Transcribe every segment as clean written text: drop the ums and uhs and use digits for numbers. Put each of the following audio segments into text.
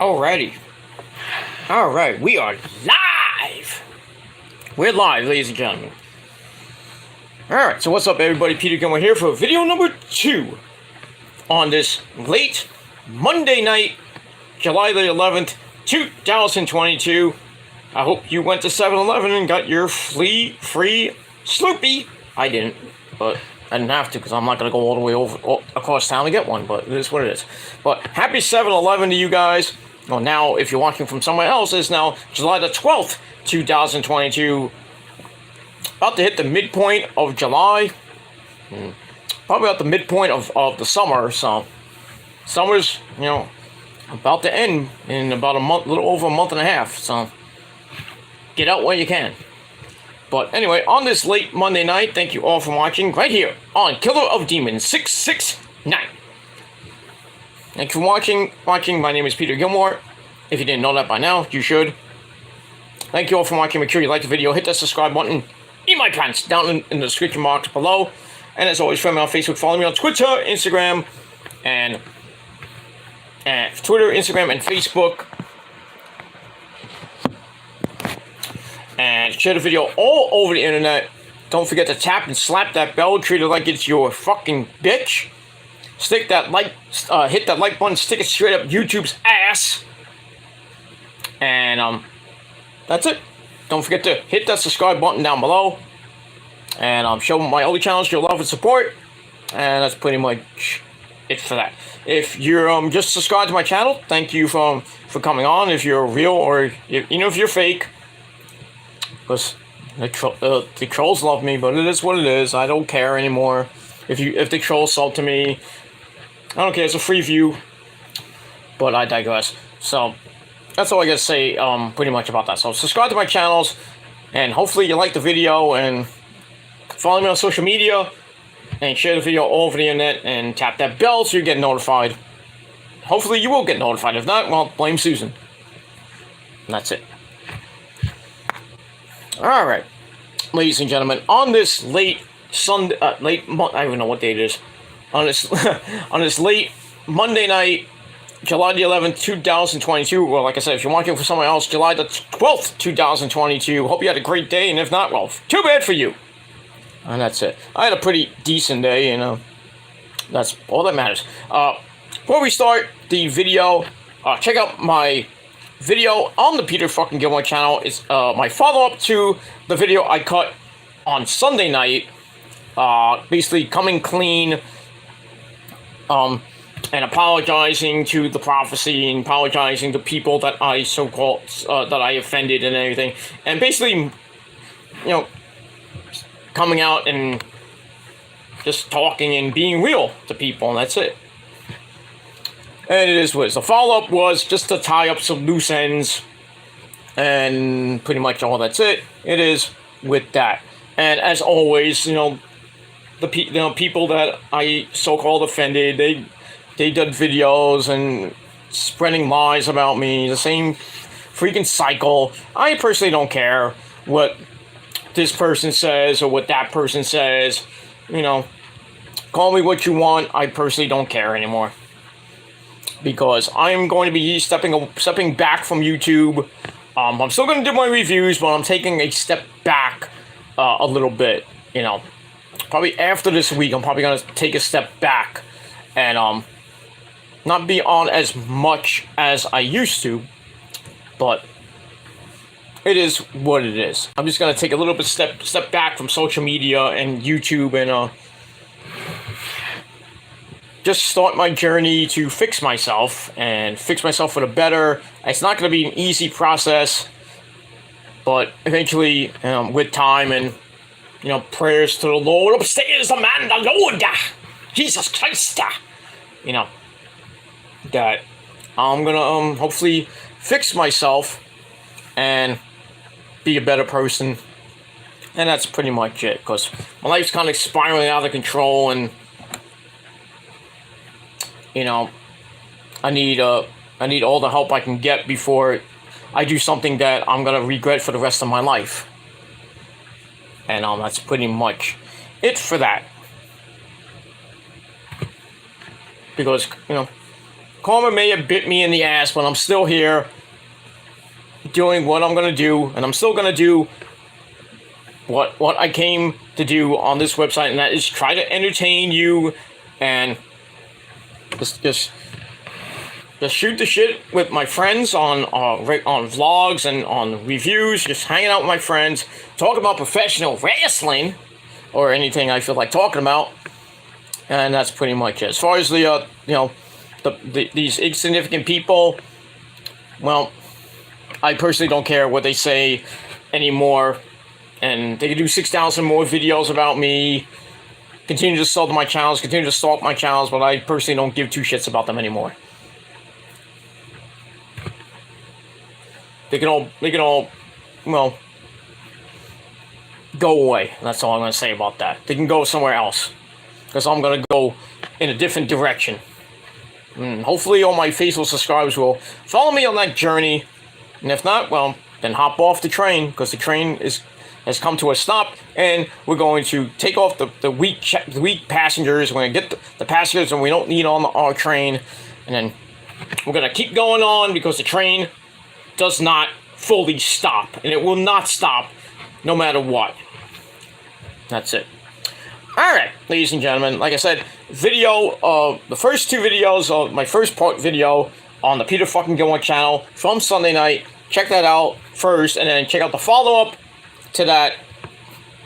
Alrighty. Alright, we are live! We're live, ladies and gentlemen. Alright, so what's up, everybody? Peter Gilmore here for video number 2 on this late Monday night, July the 11th, 2022. I hope you went to 7-Eleven and got your free Sloopy. I didn't, but I didn't have to because I'm not going to go all the way across town to get one, but it is what it is. But happy 7-Eleven to you guys. Well, now, if you're watching from somewhere else, it's now July the 12th, 2022. About to hit the midpoint of July. Probably about the midpoint of the summer, so summer's, about to end in about a month, a little over a month and a half, so get out while you can. But anyway, on this late Monday night, thank you all for watching right here on Killer of Demons 669. Thank you for watching. My name is Peter Gilmore. If you didn't know that by now, you should. Thank you all for watching. Make sure you like the video. Hit that subscribe button. Eat my pants down in the description box below. And as always, friend me on Facebook. Follow me on Twitter, Instagram, and Facebook. And share the video all over the internet. Don't forget to tap and slap that bell. Treat it like it's your fucking bitch. Stick that like, hit that like button, stick it straight up YouTube's ass. And, that's it. Don't forget to hit that subscribe button down below. And, show my other channels your love and support. And that's pretty much it for that. If you're, just subscribed to my channel, thank you for coming on. If you're real or, if you're fake. Because the trolls love me, but it is what it is. I don't care anymore. If the trolls sub to me, I don't care, it's a free view, but I digress. So, that's all I gotta say, pretty much about that. So, subscribe to my channels, and hopefully you like the video, and follow me on social media, and share the video all over the internet, and tap that bell so you get notified. Hopefully you will get notified. If not, well, blame Susan. And that's it. Alright, ladies and gentlemen, on this late Sunday, I don't even know what day it is. On this late Monday night, July the 11th, 2022. Well, like I said, if you're watching for someone else, July the 12th, 2022. Hope you had a great day, and if not, well, too bad for you. And that's it. I had a pretty decent day, that's all that matters. Before we start the video, check out my video on the Peter fucking Gilmore channel. It's my follow-up to the video I cut on Sunday night. Basically coming clean, and apologizing to the prophecy and apologizing to people that I so-called, that I offended and everything. And basically, coming out and just talking and being real to people, and that's it. And it is what it is. The follow-up was just to tie up some loose ends, and pretty much all that's it. It is with that. And as always, the people that I so-called offended, they did videos and spreading lies about me, the same freaking cycle. I personally don't care what this person says or what that person says. Call me what you want. I personally don't care anymore. Because I'm going to be stepping back from YouTube. I'm still going to do my reviews, but I'm taking a step back a little bit, Probably after this week, I'm probably going to take a step back and not be on as much as I used to, but it is what it is. I'm just going to take a little bit step back from social media and YouTube and just start my journey to fix myself and fix myself for the better. It's not going to be an easy process, but eventually, with time and, prayers to the Lord, upstairs the man, the Lord, Jesus Christ, that I'm going to hopefully fix myself and be a better person. And that's pretty much it, because my life's kind of spiraling out of control, and I need all the help I can get before I do something that I'm gonna regret for the rest of my life. And that's pretty much it for that. Because Karma may have bit me in the ass, but I'm still here doing what I'm gonna do, and I'm still gonna do what I came to do on this website, and that is try to entertain you and just shoot the shit with my friends on vlogs and on reviews, just hanging out with my friends, talk about professional wrestling or anything I feel like talking about, and that's pretty much it. As far as the these insignificant people, well, I personally don't care what they say anymore, and they can do 6,000 more videos about me, continue to stalk my channels, but I personally don't give two shits about them anymore. They can all, well, go away. That's all I'm going to say about that. They can go somewhere else, because I'm going to go in a different direction. And hopefully all my faithful subscribers will follow me on that journey, and if not, well, then hop off the train, because the train has come to a stop, and we're going to take off the weak passengers. We're going to get the passengers that we don't need on our train, and then we're going to keep going on, because the train does not fully stop, and it will not stop no matter what. That's it. Alright, ladies and gentlemen, like I said, the first two videos of my first part video on the Peter fucking Gilmore channel from Sunday night. Check that out first, and then check out the follow-up to that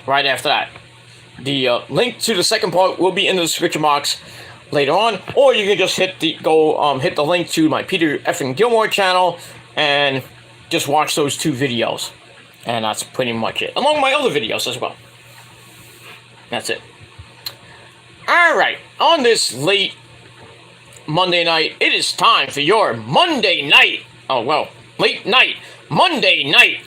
right after that. The link to the second part will be in the description box later on, or you can just hit the link to my Peter effing Gilmore channel and just watch those two videos, and that's pretty much it, along with my other videos as well. That's it. Alright, on this late Monday night, it is time for your Monday night, late night, Monday night.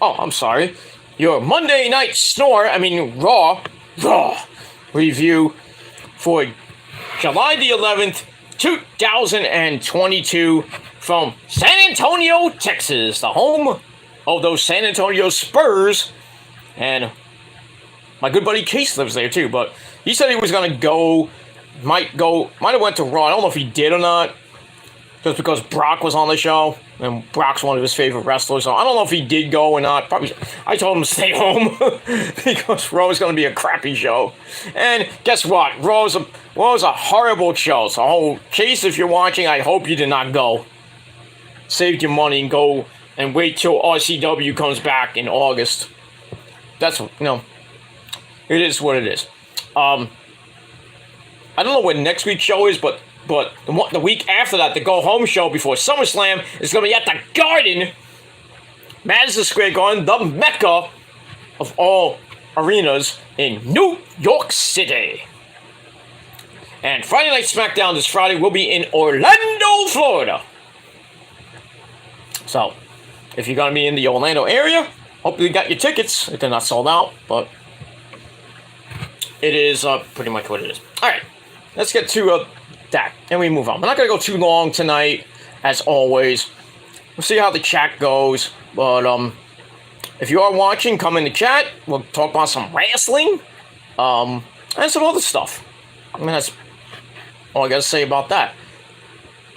Oh, I'm sorry. Your Monday night Raw review for July the 11th, 2022 from San Antonio, Texas, the home of those San Antonio Spurs. And my good buddy Case lives there too, but he said he was going to go, might have went to Raw. I don't know if he did or not, just because Brock was on the show, and Brock's one of his favorite wrestlers, so I don't know if he did go or not. Probably, I told him to stay home, because Raw is going to be a crappy show. And guess what? Raw is a horrible show, so Chase, if you're watching, I hope you did not go. Save your money and go and wait till RCW comes back in August. That's, it is what it is. I don't know what next week's show is, but the week after that, the go-home show before SummerSlam is going to be at the Garden, Madison Square Garden, the mecca of all arenas in New York City. And Friday Night SmackDown this Friday will be in Orlando, Florida. So, if you're going to be in the Orlando area, hopefully you got your tickets if they're not sold out, but it is pretty much what it is. Alright, let's get to that, and we move on. We're not going to go too long tonight, as always. We'll see how the chat goes, but if you are watching, come in the chat. We'll talk about some wrestling, and some other stuff. That's all I got to say about that.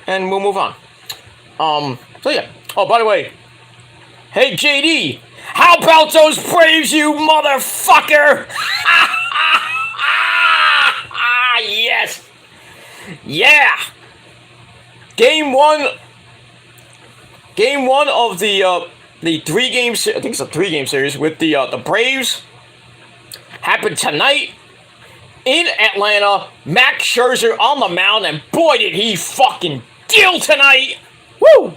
And we'll move on. So yeah. Oh, by the way, hey JD, how about those Braves, you motherfucker? Yes. Yeah. Game one of the 3-game, I think it's a 3-game series with the Braves happened tonight in Atlanta. Max Scherzer on the mound, and boy did he fucking deal tonight. Woo!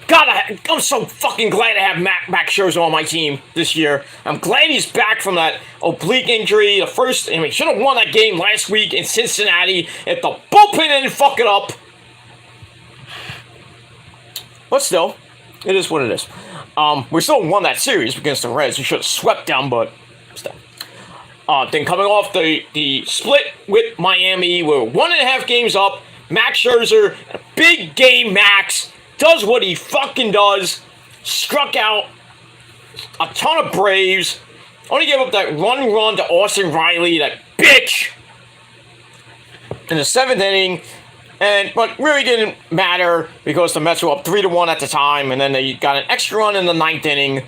God, I'm so fucking glad to have Max Scherzer on my team this year. I'm glad he's back from that oblique injury. He should have won that game last week in Cincinnati if the bullpen didn't fuck it up. But still, it is what it is. We still won that series against the Reds. We should have swept them, but still. Then coming off the split with Miami, we're 1.5 games up. Max Scherzer, a big game Max, does what he fucking does. Struck out a ton of Braves. Only gave up that one run to Austin Riley, that bitch, in the 7th inning. But really didn't matter because the Mets were up 3-1 at the time, and then they got an extra run in the 9th inning.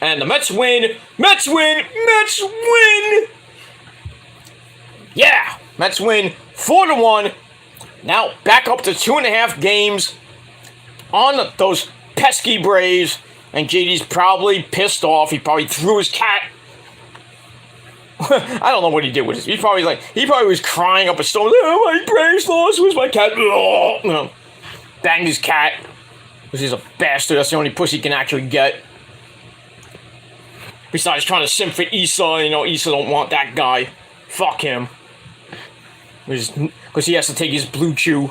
And the Mets win. Mets win. Mets win. Yeah, Mets win 4-1. Now back up to 2.5 games on those pesky Braves. And JD's probably pissed off. He probably threw his cat. I don't know what he did with it. He probably was crying up a storm. Oh, my Braves lost. Where's my cat? Oh, no. Banged his cat. Because he's a bastard. That's the only pussy he can actually get. Besides trying to simp for Issa. Issa don't want that guy. Fuck him. Because he has to take his blue chew.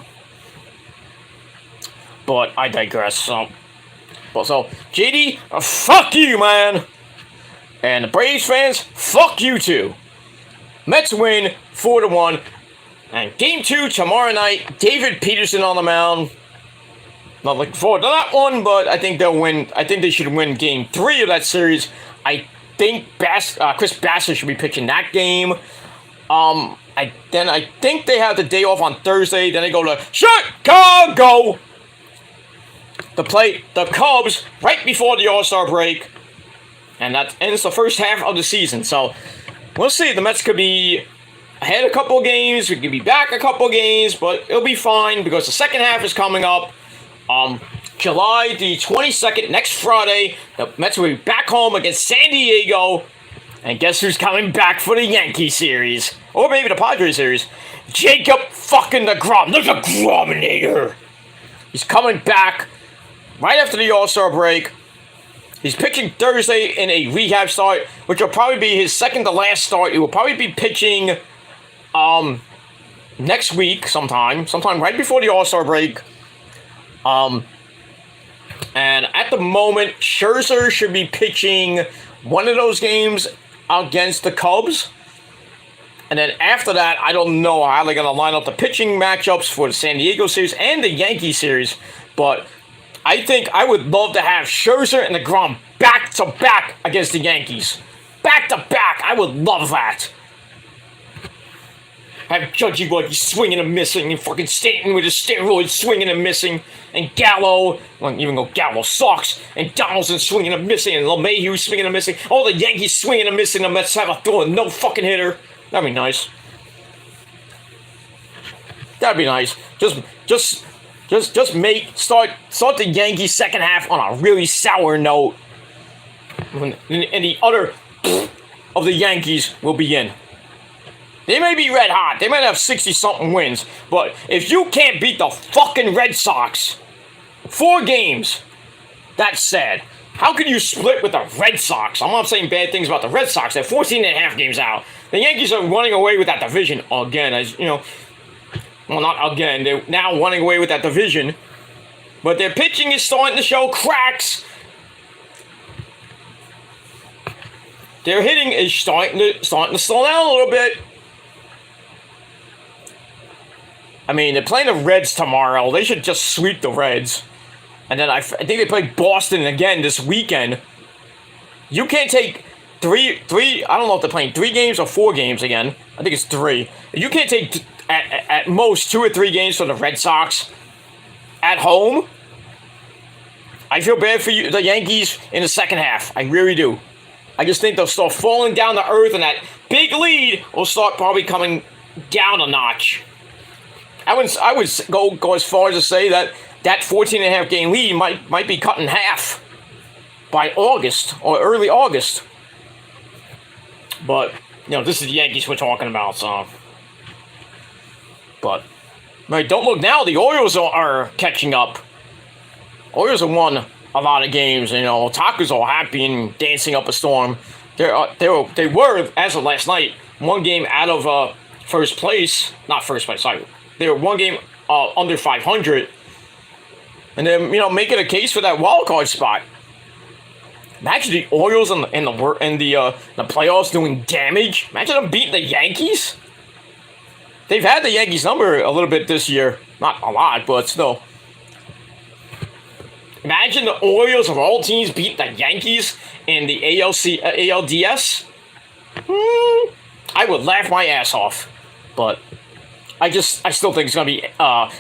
But I digress. So JD, fuck you, man. And the Braves fans, fuck you too. Mets win 4-1. And game 2 tomorrow night, David Peterson on the mound. Not looking forward to that one, but I think they'll win. I think they should win game 3 of that series. I think Chris Bassett should be pitching that game. I think they have the day off on Thursday. Then they go to Chicago to play the Cubs right before the All-Star break. And that ends the first half of the season. So, we'll see. The Mets could be ahead a couple of games. We could be back a couple of games. But it'll be fine because the second half is coming up. July the 22nd, next Friday. The Mets will be back home against San Diego. And guess who's coming back for the Yankee series? Or maybe the Padres series. Jacob fucking DeGrom. There's a Grominator. He's coming back right after the All-Star break. He's pitching Thursday in a rehab start, which will probably be his second to last start. He will probably be pitching next week sometime right before the All-Star break. And at the moment, Scherzer should be pitching one of those games against the Cubs. And then after that, I don't know how they're going to line up the pitching matchups for the San Diego series and the Yankee series. But I think I would love to have Scherzer and DeGrom back-to-back against the Yankees. Back-to-back. I would love that. Have Judgy Buddy swinging and missing, and fucking Stanton with his steroids swinging and missing, and Gallo, well, even though Gallo sucks, and Donaldson swinging and missing, and LeMahieu swinging and missing, all the Yankees swinging and missing, the Mets have a throw and no fucking hitter. That'd be nice. That'd be nice. Just start the Yankees second half on a really sour note, and the other of the Yankees will be in. They may be red hot. They might have 60-something wins. But if you can't beat the fucking Red Sox 4 games, that's sad. How can you split with the Red Sox? I'm not saying bad things about the Red Sox. They're 14.5 games out. The Yankees are running away with that division again. As you know, well, not again. They're now running away with that division. But their pitching is starting to show cracks. Their hitting is starting to slow down a little bit. I mean, they're playing the Reds tomorrow. They should just sweep the Reds. And then I think they play Boston again this weekend. You can't take three. I don't know if they're playing 3 games or 4 games again. I think it's 3. You can't take at most 2 or 3 games for the Red Sox at home. I feel bad for you, the Yankees, in the second half. I really do. I just think they'll start falling down to earth, and that big lead will start probably coming down a notch. I would go as far as to say that 14.5 game lead might be cut in half by August or early August. But this is the Yankees we're talking about, so. But right, don't look now. The Orioles are catching up. Orioles have won a lot of games. Otaku's all happy and dancing up a storm. They were as of last night 1 game out of first place. Not first place. Sorry. They were 1 game under 500, and then making a case for that wild card spot. Imagine the Orioles in the playoffs doing damage. Imagine them beating the Yankees. They've had the Yankees number a little bit this year, not a lot, but still. Imagine the Orioles of all teams beat the Yankees in the ALDS. I would laugh my ass off. But I still think it's going to be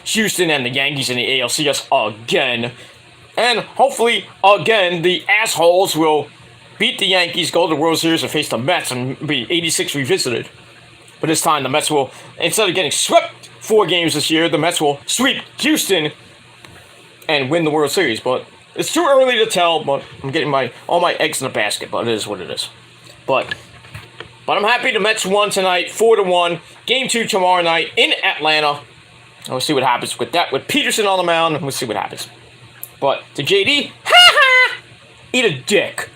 Houston and the Yankees in the ALCS again. And hopefully, again, the assholes will beat the Yankees, go to the World Series, and face the Mets and be 86 revisited. But this time, the Mets will, instead of getting swept 4 games this year, the Mets will sweep Houston and win the World Series. But it's too early to tell, but I'm getting all my eggs in a basket, but it is what it is. But I'm happy the Mets won tonight, 4-1. Game 2 tomorrow night in Atlanta. And we'll see what happens with that. With Peterson on the mound, we'll see what happens. But to JD, eat a dick.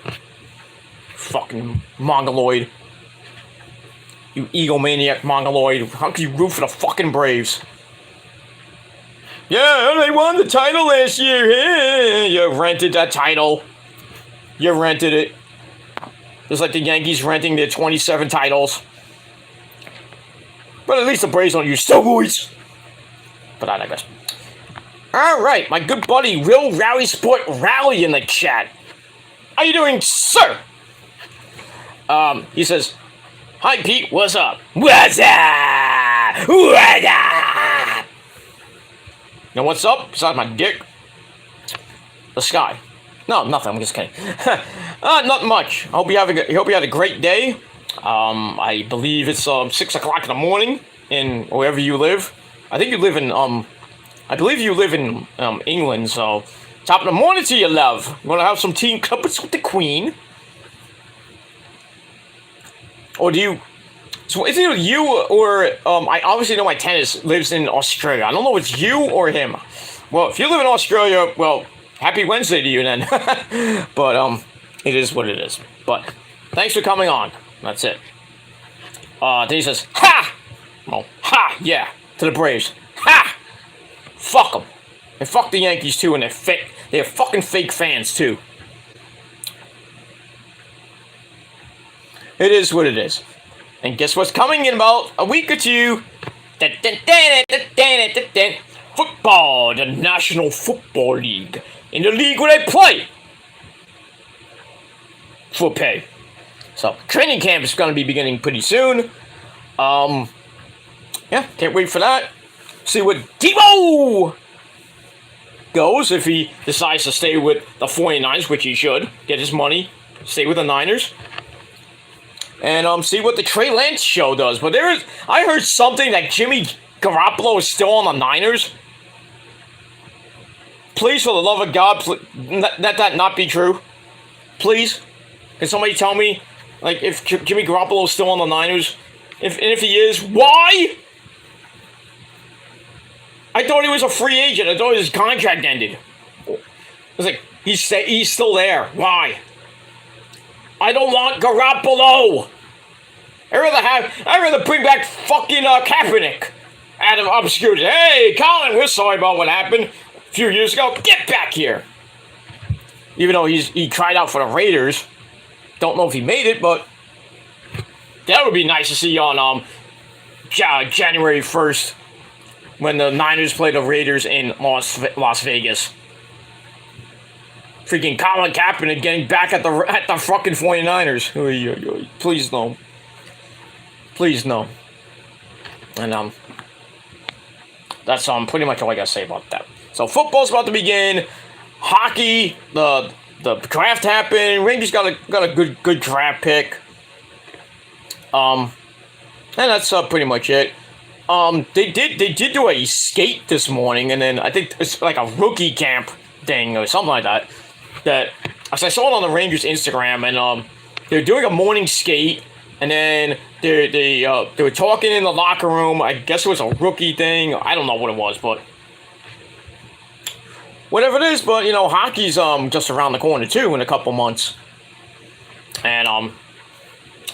Fucking mongoloid. You egomaniac mongoloid. How can you root for the fucking Braves? Yeah, they won the title last year. You rented that title. You rented it. Just like the Yankees renting their 27 titles. But at least the Braves don't use steroids. But I digress. Alright, my good buddy Will Rally Sport Rally in the chat. How you doing, sir? He says, hi Pete, what's up? What's up? What's up? You know what's up? Besides my dick? The sky. No, nothing. I'm just kidding. Not much. I hope you had a great day. I believe it's 6 o'clock in the morning in wherever you live. I think you live in I believe you live in England. So top of the morning to you, love. You want to have some tea and crumpets with the Queen? Or do you? So is it you or I obviously know my tennis lives in Australia. I don't know if it's you or him. Well, if you live in Australia, well, happy Wednesday to you then. But it is what it is. But thanks for coming on. That's it. Then he says, ha! Well, ha! Yeah, to the Braves. Ha! Fuck them. And fuck the Yankees too, and they're fucking fake fans too. It is what it is. And guess what's coming in about a week or two? Football, the National Football League. In the league where they play. For pay. So, training camp is going to be beginning pretty soon. Yeah, can't wait for that. See what Debo goes if he decides to stay with the 49ers, which he should. Get his money. Stay with the Niners. And see what the Trey Lance show does. But I heard something that Jimmy Garoppolo is still on the Niners. Please, for the love of God, let that not be true. Please. Can somebody tell me, like, if Jimmy Garoppolo is still on the Niners? If he is, why? I thought he was a free agent. I thought his contract ended. I was like, he's still there. Why? I don't want Garoppolo. I'd rather bring back fucking Kaepernick out of obscurity. Hey, Colin, we're sorry about what happened a few years ago. Get back here. Even though he tried out for the Raiders. Don't know if he made it, but that would be nice to see on January 1st when the Niners play the Raiders in Las Vegas. Freaking Colin Kaepernick getting back at the fucking 49ers. Please no. Please no. And that's pretty much all I gotta say about that. So football's about to begin. Hockey, the draft happened. Rangers got a good draft pick. And that's pretty much it. They did do a skate this morning, and then I think it's like a rookie camp thing or something like that. That I saw it on the Rangers Instagram, and they're doing a morning skate, and then they were talking in the locker room. I guess it was a rookie thing. I don't know what it was, but whatever it is. But hockey's just around the corner too in a couple months, and I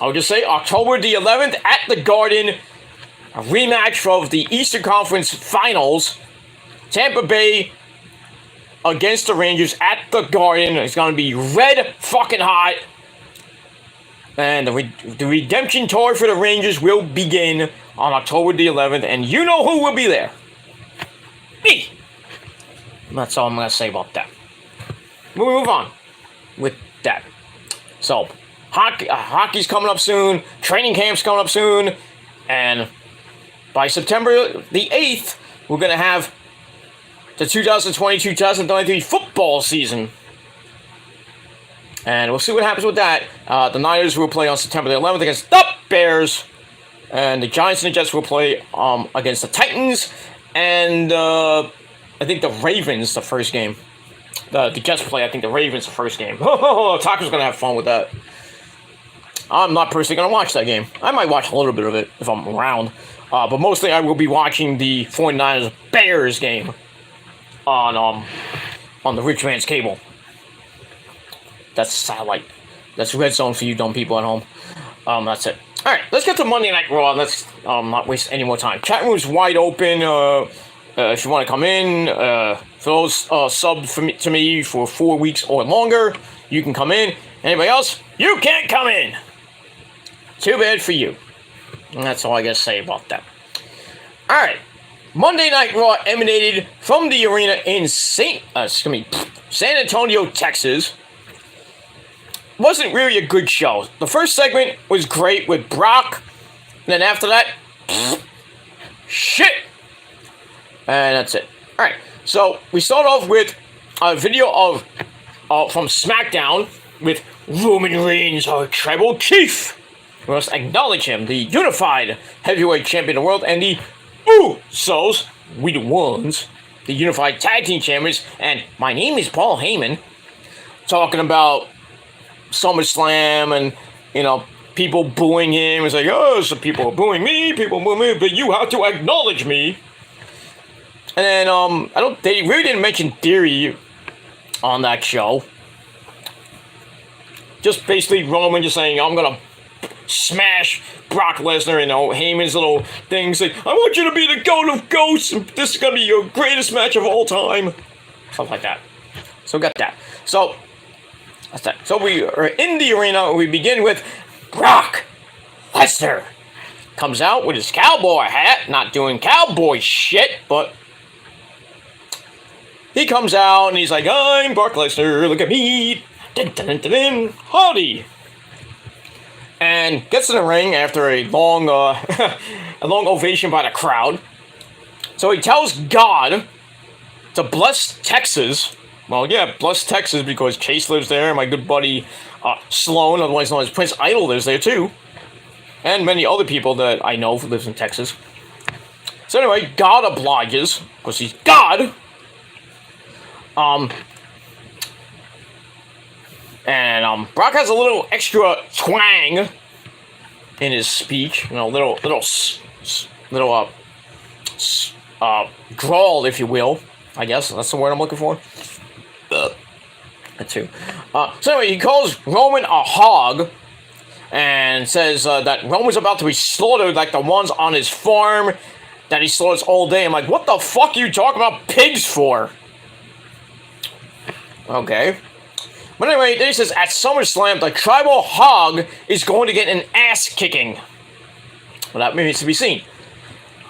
would just say October the 11th at the Garden, a rematch of the Eastern Conference Finals. Tampa Bay against the Rangers at the Garden. It's going to be red fucking hot. And the redemption tour for the Rangers will begin on October the 11th. And you know who will be there. Me. That's all I'm going to say about that. we move on with that. So, hockey's coming up soon. Training camp's coming up soon. And by September the 8th, we're going to have the 2022-2023 football season. And we'll see what happens with that. The Niners will play on September the 11th against the Bears. And the Giants and the Jets will play against the Titans. And I think the Ravens, the first game. The Jets play, I think the Ravens, the first game. Taco's going to have fun with that. I'm not personally going to watch that game. I might watch a little bit of it if I'm around. But mostly I will be watching the 49ers Bears game on the rich man's cable. That's satellite. That's red zone for you dumb people at home. That's it. All right, let's get to Monday Night Raw. Let's not waste any more time. Chat room's wide open. If you want to come in, for those sub to me for 4 weeks or longer, you can come in. Anybody else? You can't come in. Too bad for you. And that's all I gotta say about that. All right, Monday Night Raw emanated from the arena in San Antonio, Texas. Wasn't really a good show. The first segment was great with Brock, and then after that, shit. And that's it. All right, so we start off with a video of from SmackDown with Roman Reigns, our tribal chief. We must acknowledge him, the unified heavyweight champion of the world, and the Usos, we the ones, the unified tag team champions, and my name is Paul Heyman, talking about SummerSlam and, you know, people booing him. It's like, oh, some people are booing me, but you have to acknowledge me. And then, they really didn't mention Theory on that show. Just basically Roman just saying, I'm gonna smash Brock Lesnar, you know, Heyman's little things like, I want you to be the GOAT of GOATs, and this is gonna be your greatest match of all time. Something like that. So got that. So, that's that. So we are in the arena. We begin with Brock Lesnar. Comes out with his cowboy hat, not doing cowboy shit, but he comes out and he's like, I'm Brock Lesnar, look at me. Dun, dun, dun, dun, dun. Howdy. And gets in the ring after a long ovation by the crowd. So he tells God to bless Texas. Well, yeah, bless Texas because Chase lives there. My good buddy Sloan, otherwise known as Prince Idol, lives there too. And many other people that I know lives in Texas. So anyway, God obliges, because he's God. And Brock has a little extra twang in his speech, you know, little drawl, if you will. I guess that's the word I'm looking for. That too. So anyway, he calls Roman a hog and says that Roman's about to be slaughtered like the ones on his farm that he slaughters all day. I'm like, what the fuck are you talking about pigs for? Okay. But anyway, then he says, at SummerSlam, the tribal hog is going to get an ass kicking. Well, that remains to be seen.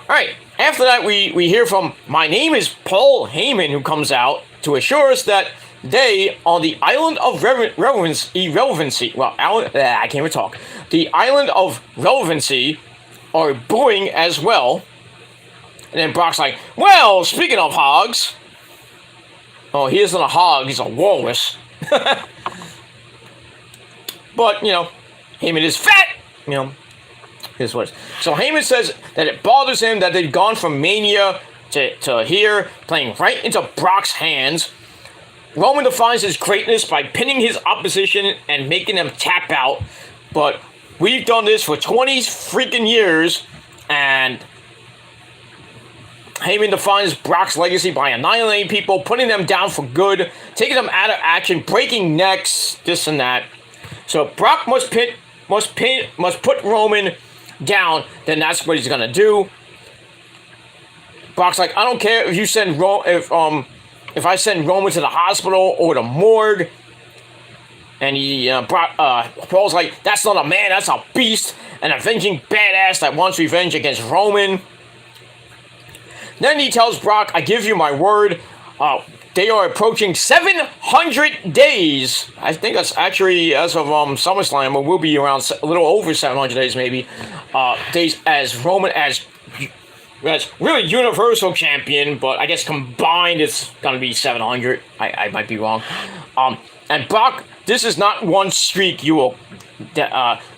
Alright, after that, we hear from, my name is Paul Heyman, who comes out to assure us that they, on the island of irrelevancy, well, I can't even talk. The island of relevancy are booing as well. And then Brock's like, well, speaking of hogs. Oh, he isn't a hog, he's a walrus. But, you know, Heyman is fat. You know, here's what it is. So Heyman says that it bothers him that they've gone from Mania to here, playing right into Brock's hands. Roman defines his greatness by pinning his opposition and making them tap out. But we've done this for 20 freaking years, and Heyman defines Brock's legacy by annihilating people, putting them down for good, taking them out of action, breaking necks, this and that. So Brock must put Roman down. Then that's what he's gonna do. Brock's like, I don't care if you send if I send Roman to the hospital or the morgue. And Paul's like, that's not a man, that's a beast, an avenging badass that wants revenge against Roman. Then he tells Brock, I give you my word, they are approaching 700 days. I think that's actually, as of SummerSlam, it will be around a little over 700 days, maybe. Days as Roman, as really Universal Champion, but I guess combined it's going to be 700. I might be wrong. And Brock, this is not one streak you will...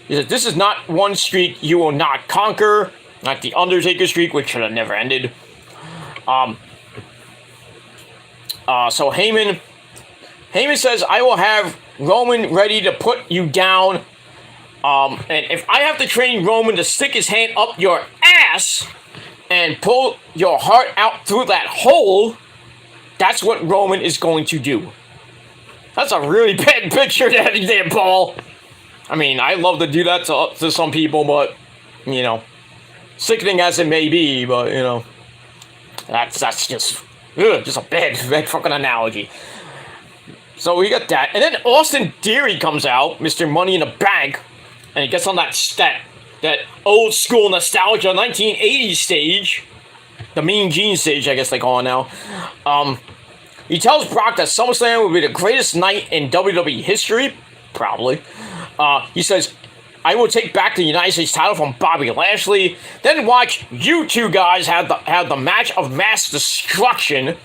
this is not one streak you will not conquer. Like the Undertaker streak, which should have never ended. So Heyman says, I will have Roman ready to put you down. And if I have to train Roman to stick his hand up your ass and pull your heart out through that hole, that's what Roman is going to do. That's a really bad picture there, Paul. I mean, I love to do that to some people, but, you know, sickening as it may be, but, you know, that's just a bad fucking analogy. So we got that. And then Austin Theory comes out, Mr. Money in the Bank, and he gets on that old school nostalgia 1980s stage. The Mean Gene stage, I guess they call it now. He tells Brock that SummerSlam will be the greatest night in WWE history. Probably. He says, I will take back the United States title from Bobby Lashley. Then watch you two guys have the match of mass destruction.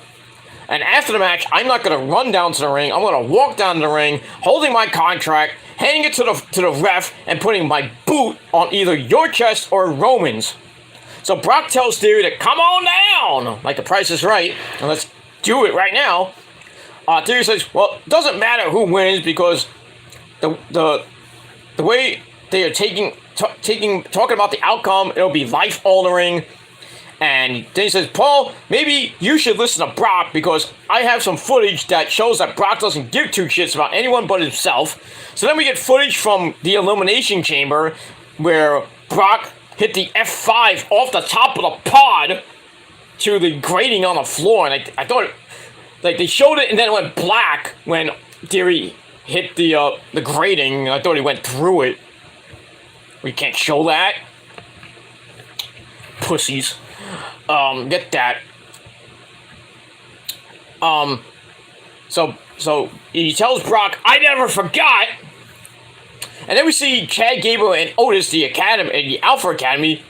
And after the match, I'm not going to run down to the ring. I'm going to walk down to the ring, holding my contract, handing it to the ref, and putting my boot on either your chest or Roman's. So Brock tells Theory to come on down, like the Price is Right, and let's do it right now. Theory says, well, it doesn't matter who wins because the way they are talking about the outcome, it'll be life altering. And then he says, Paul, maybe you should listen to Brock because I have some footage that shows that Brock doesn't give two shits about anyone but himself. So then we get footage from the Elimination Chamber where Brock hit the F5 off the top of the pod to the grating on the floor. And I thought, like, they showed it and then it went black when Theory hit the grating. I thought he went through it. We can't show that. Pussies. Get that. So he tells Brock, I never forgot. And then we see Chad Gable and Otis, the Alpha Academy.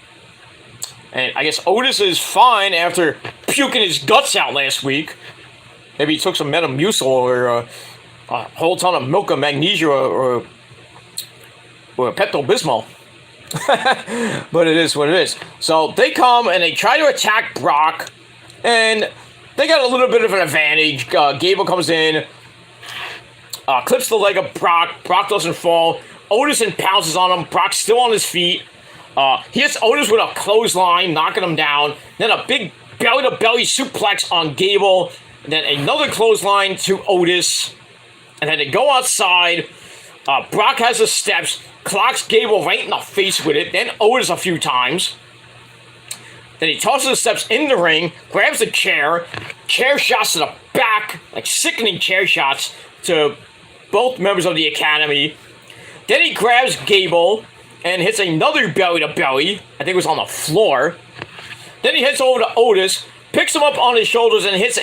And I guess Otis is fine after puking his guts out last week. Maybe he took some Metamucil or a whole ton of milk of magnesia or Pepto-Bismol. But it is what it is. So they come and they try to attack Brock, and they got a little bit of an advantage. Gable comes in, clips the leg of Brock. Brock doesn't fall. Otis and pounces on him. Brock's still on his feet. He hits Otis with a clothesline, knocking him down. Then a big belly-to-belly suplex on Gable. And then another clothesline to Otis. And then they go outside. Brock has the steps, clocks Gable right in the face with it, then Otis a few times. Then he tosses the steps in the ring, grabs the chair shots to the back, like sickening chair shots to both members of the Academy. Then he grabs Gable and hits another belly-to-belly. I think it was on the floor. Then he heads over to Otis, picks him up on his shoulders and hits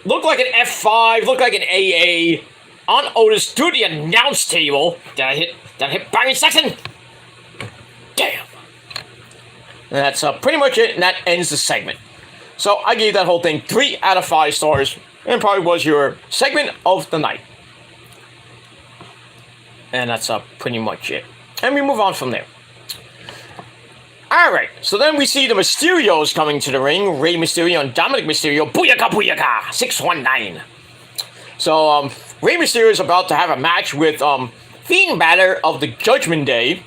looked like an F5, looked like an AA on Otis through the announce table. That hit Barry Saxon. Damn. And that's pretty much it, and that ends the segment. So I gave that whole thing 3 out of 5 stars, and probably was your segment of the night. And that's pretty much it. And we move on from there. Alright, so then we see the Mysterios coming to the ring. Rey Mysterio and Dominic Mysterio. Booyaka, booyaka! 619. So, Rey Mysterio is about to have a match with Fiend Balor of the Judgment Day.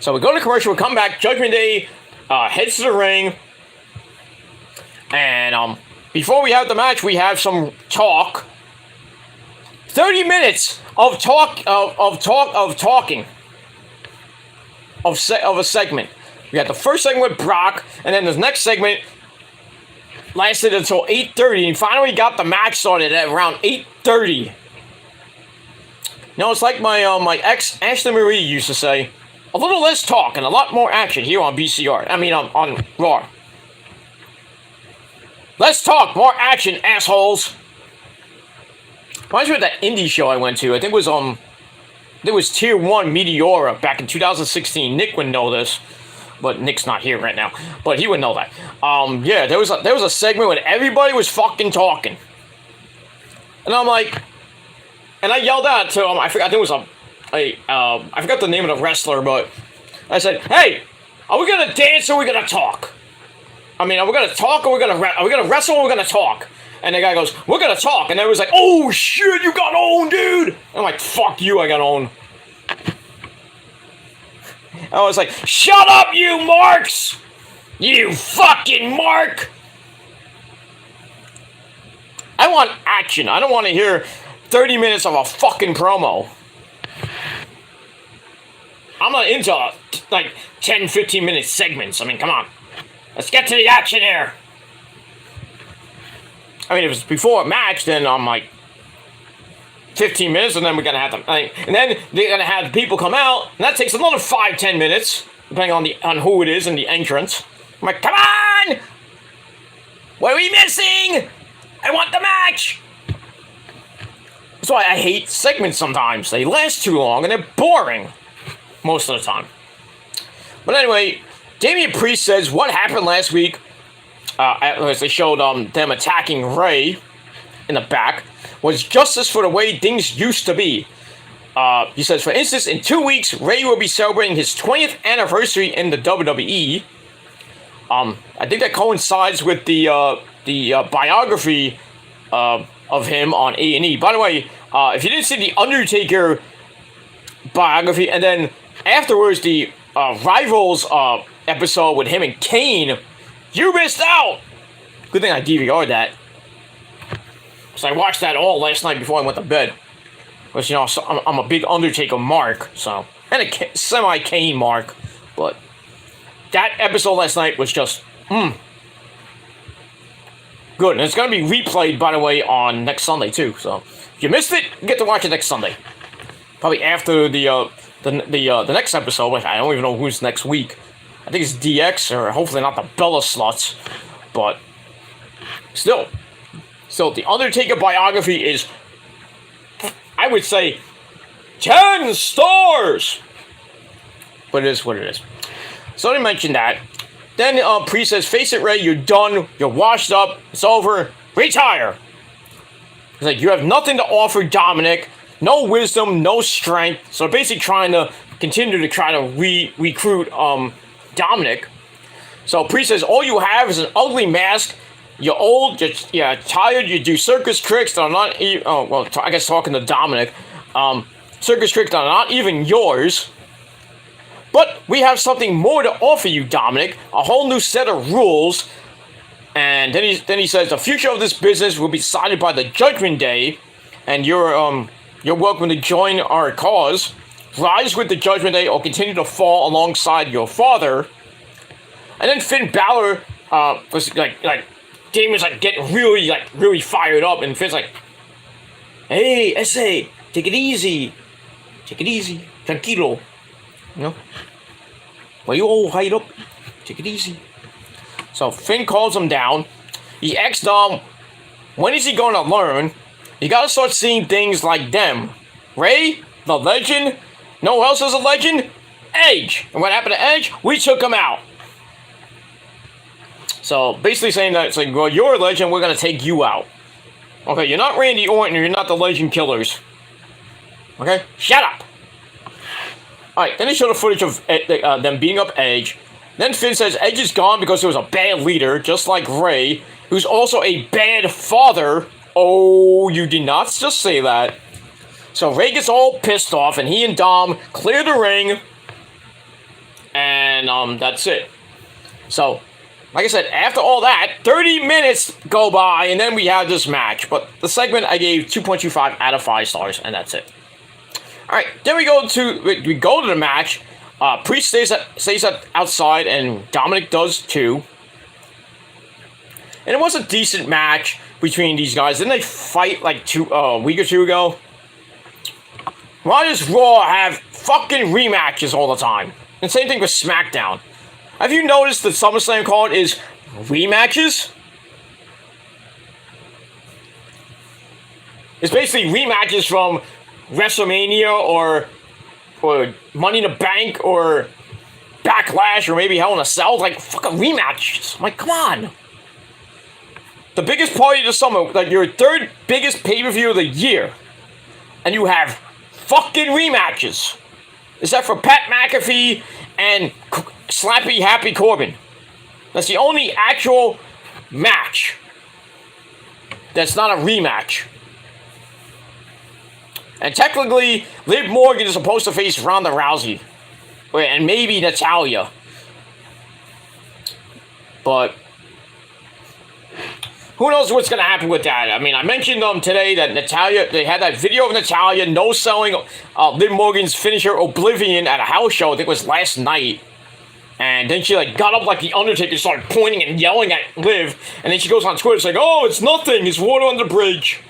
So we go to commercial, we come back, Judgment Day heads to the ring. And before we have the match, we have some talk. 30 minutes of talking. Of a segment. We had the first segment with Brock, and then the next segment lasted until 8:30, and finally got the match started at around 8:30. Now it's like my ex Ashley Marie used to say, a little less talk and a lot more action here on BCR. I mean on Raw. Let's talk more action, assholes. Reminds me of that indie show I went to. I think it was Tier 1 Meteora back in 2016. Nick would know this, but Nick's not here right now. But he would know that. Yeah, there was a segment when everybody was fucking talking, and I'm like, and I yelled out to him. I forgot there was I forgot the name of the wrestler, but I said, "Hey, are we gonna dance or are we gonna talk? I mean, are we gonna talk or are we gonna wrestle or are we gonna talk?" And the guy goes, "We're gonna talk." And everyone's like, "Oh shit, you got owned, dude!" And I'm like, "Fuck you, I got owned." I was like, "Shut up, you marks! You fucking mark!" I want action. I don't want to hear 30 minutes of a fucking promo. I'm not into like 10, 15 minute segments. I mean, come on. Let's get to the action here. I mean, if it's before a match, then I'm like 15 minutes, and then we're gonna have to, and then they're gonna have people come out, and that takes another 5, 10 minutes, depending on who it is and the entrance. I'm like, come on! What are we missing? I want the match! That's why I hate segments sometimes. They last too long, and they're boring most of the time. But anyway, Damian Priest says what happened last week. As they showed them attacking Ray in the back, was justice for the way things used to be. He says, for instance, in 2 weeks, Ray will be celebrating his 20th anniversary in the WWE. I think that coincides with the biography of him on A&E. By the way, if you didn't see the Undertaker biography, and then afterwards the Rivals episode with him and Kane, you missed out! Good thing I DVR'd that. So I watched that all last night before I went to bed. Because, you know, so I'm a big Undertaker mark, so. And a semi-Kane mark. But that episode last night was just, Good. And it's going to be replayed, by the way, on next Sunday, too. So, if you missed it, you get to watch it next Sunday. Probably after the next episode, which I don't even know who's next week. I think it's DX, or hopefully not the Bella Sluts. But, still, the Undertaker biography is, I would say, 10 stars! But it is what it is. So they mentioned that. Then Priest says, face it, Ray, you're done, you're washed up, it's over, retire! He's like, you have nothing to offer Dominic, no wisdom, no strength, so basically trying to continue to try to recruit Dominic. So Priest says, all you have is an ugly mask, you're old, you're tired, you do circus tricks that are not, I guess talking to Dominic, circus tricks that are not even yours. But we have something more to offer you, Dominic, a whole new set of rules. And then he says, the future of this business will be decided by the Judgment Day, and you're welcome to join our cause. Rise with the Judgment Day or continue to fall alongside your father. And then Finn Balor was like Damien's like getting really fired up, and Finn's like, hey, S.A., take it easy, tranquilo, you know, why you all hide up, take it easy. So Finn calls him down. He asks Dom, when is he going to learn? You gotta start seeing things like them. Ray, the legend, no one else is a legend, Edge. And what happened to Edge? We took him out. So basically saying that it's like, well, you're a legend, we're gonna take you out. Okay, you're not Randy Orton, you're not the Legend Killers. Okay, shut up. Alright, then they show the footage of them beating up Edge. Then Finn says Edge is gone because he was a bad leader, just like Ray, who's also a bad father. Oh, you did not just say that. So Ray gets all pissed off, and he and Dom clear the ring. And that's it. So, like I said, after all that, 30 minutes go by, and then we have this match. But the segment I gave 2.25 out of 5 stars, and that's it. Alright, then we go to the match. Priest stays outside, and Dominic does too. And it was a decent match between these guys. Didn't they fight like a week or two ago? Why does Raw have fucking rematches all the time? And same thing with SmackDown. Have you noticed that SummerSlam card is rematches? It's basically rematches from WrestleMania or Money in the Bank or Backlash or maybe Hell in a Cell. Like, fucking rematches. I'm like, come on. The biggest party of the summer, like your third biggest pay-per-view of the year, and you have fucking rematches. Except for Pat McAfee and Slappy Happy Corbin. That's the only actual match that's not a rematch. And technically, Liv Morgan is supposed to face Ronda Rousey. And maybe Natalya. But who knows what's going to happen with that? I mean, I mentioned today that Natalya, they had that video of Natalya no-selling Liv Morgan's finisher Oblivion at a house show. I think it was last night. And then she got up like the Undertaker, started pointing and yelling at Liv. And then she goes on Twitter, it's like, oh, it's nothing. It's water on the bridge.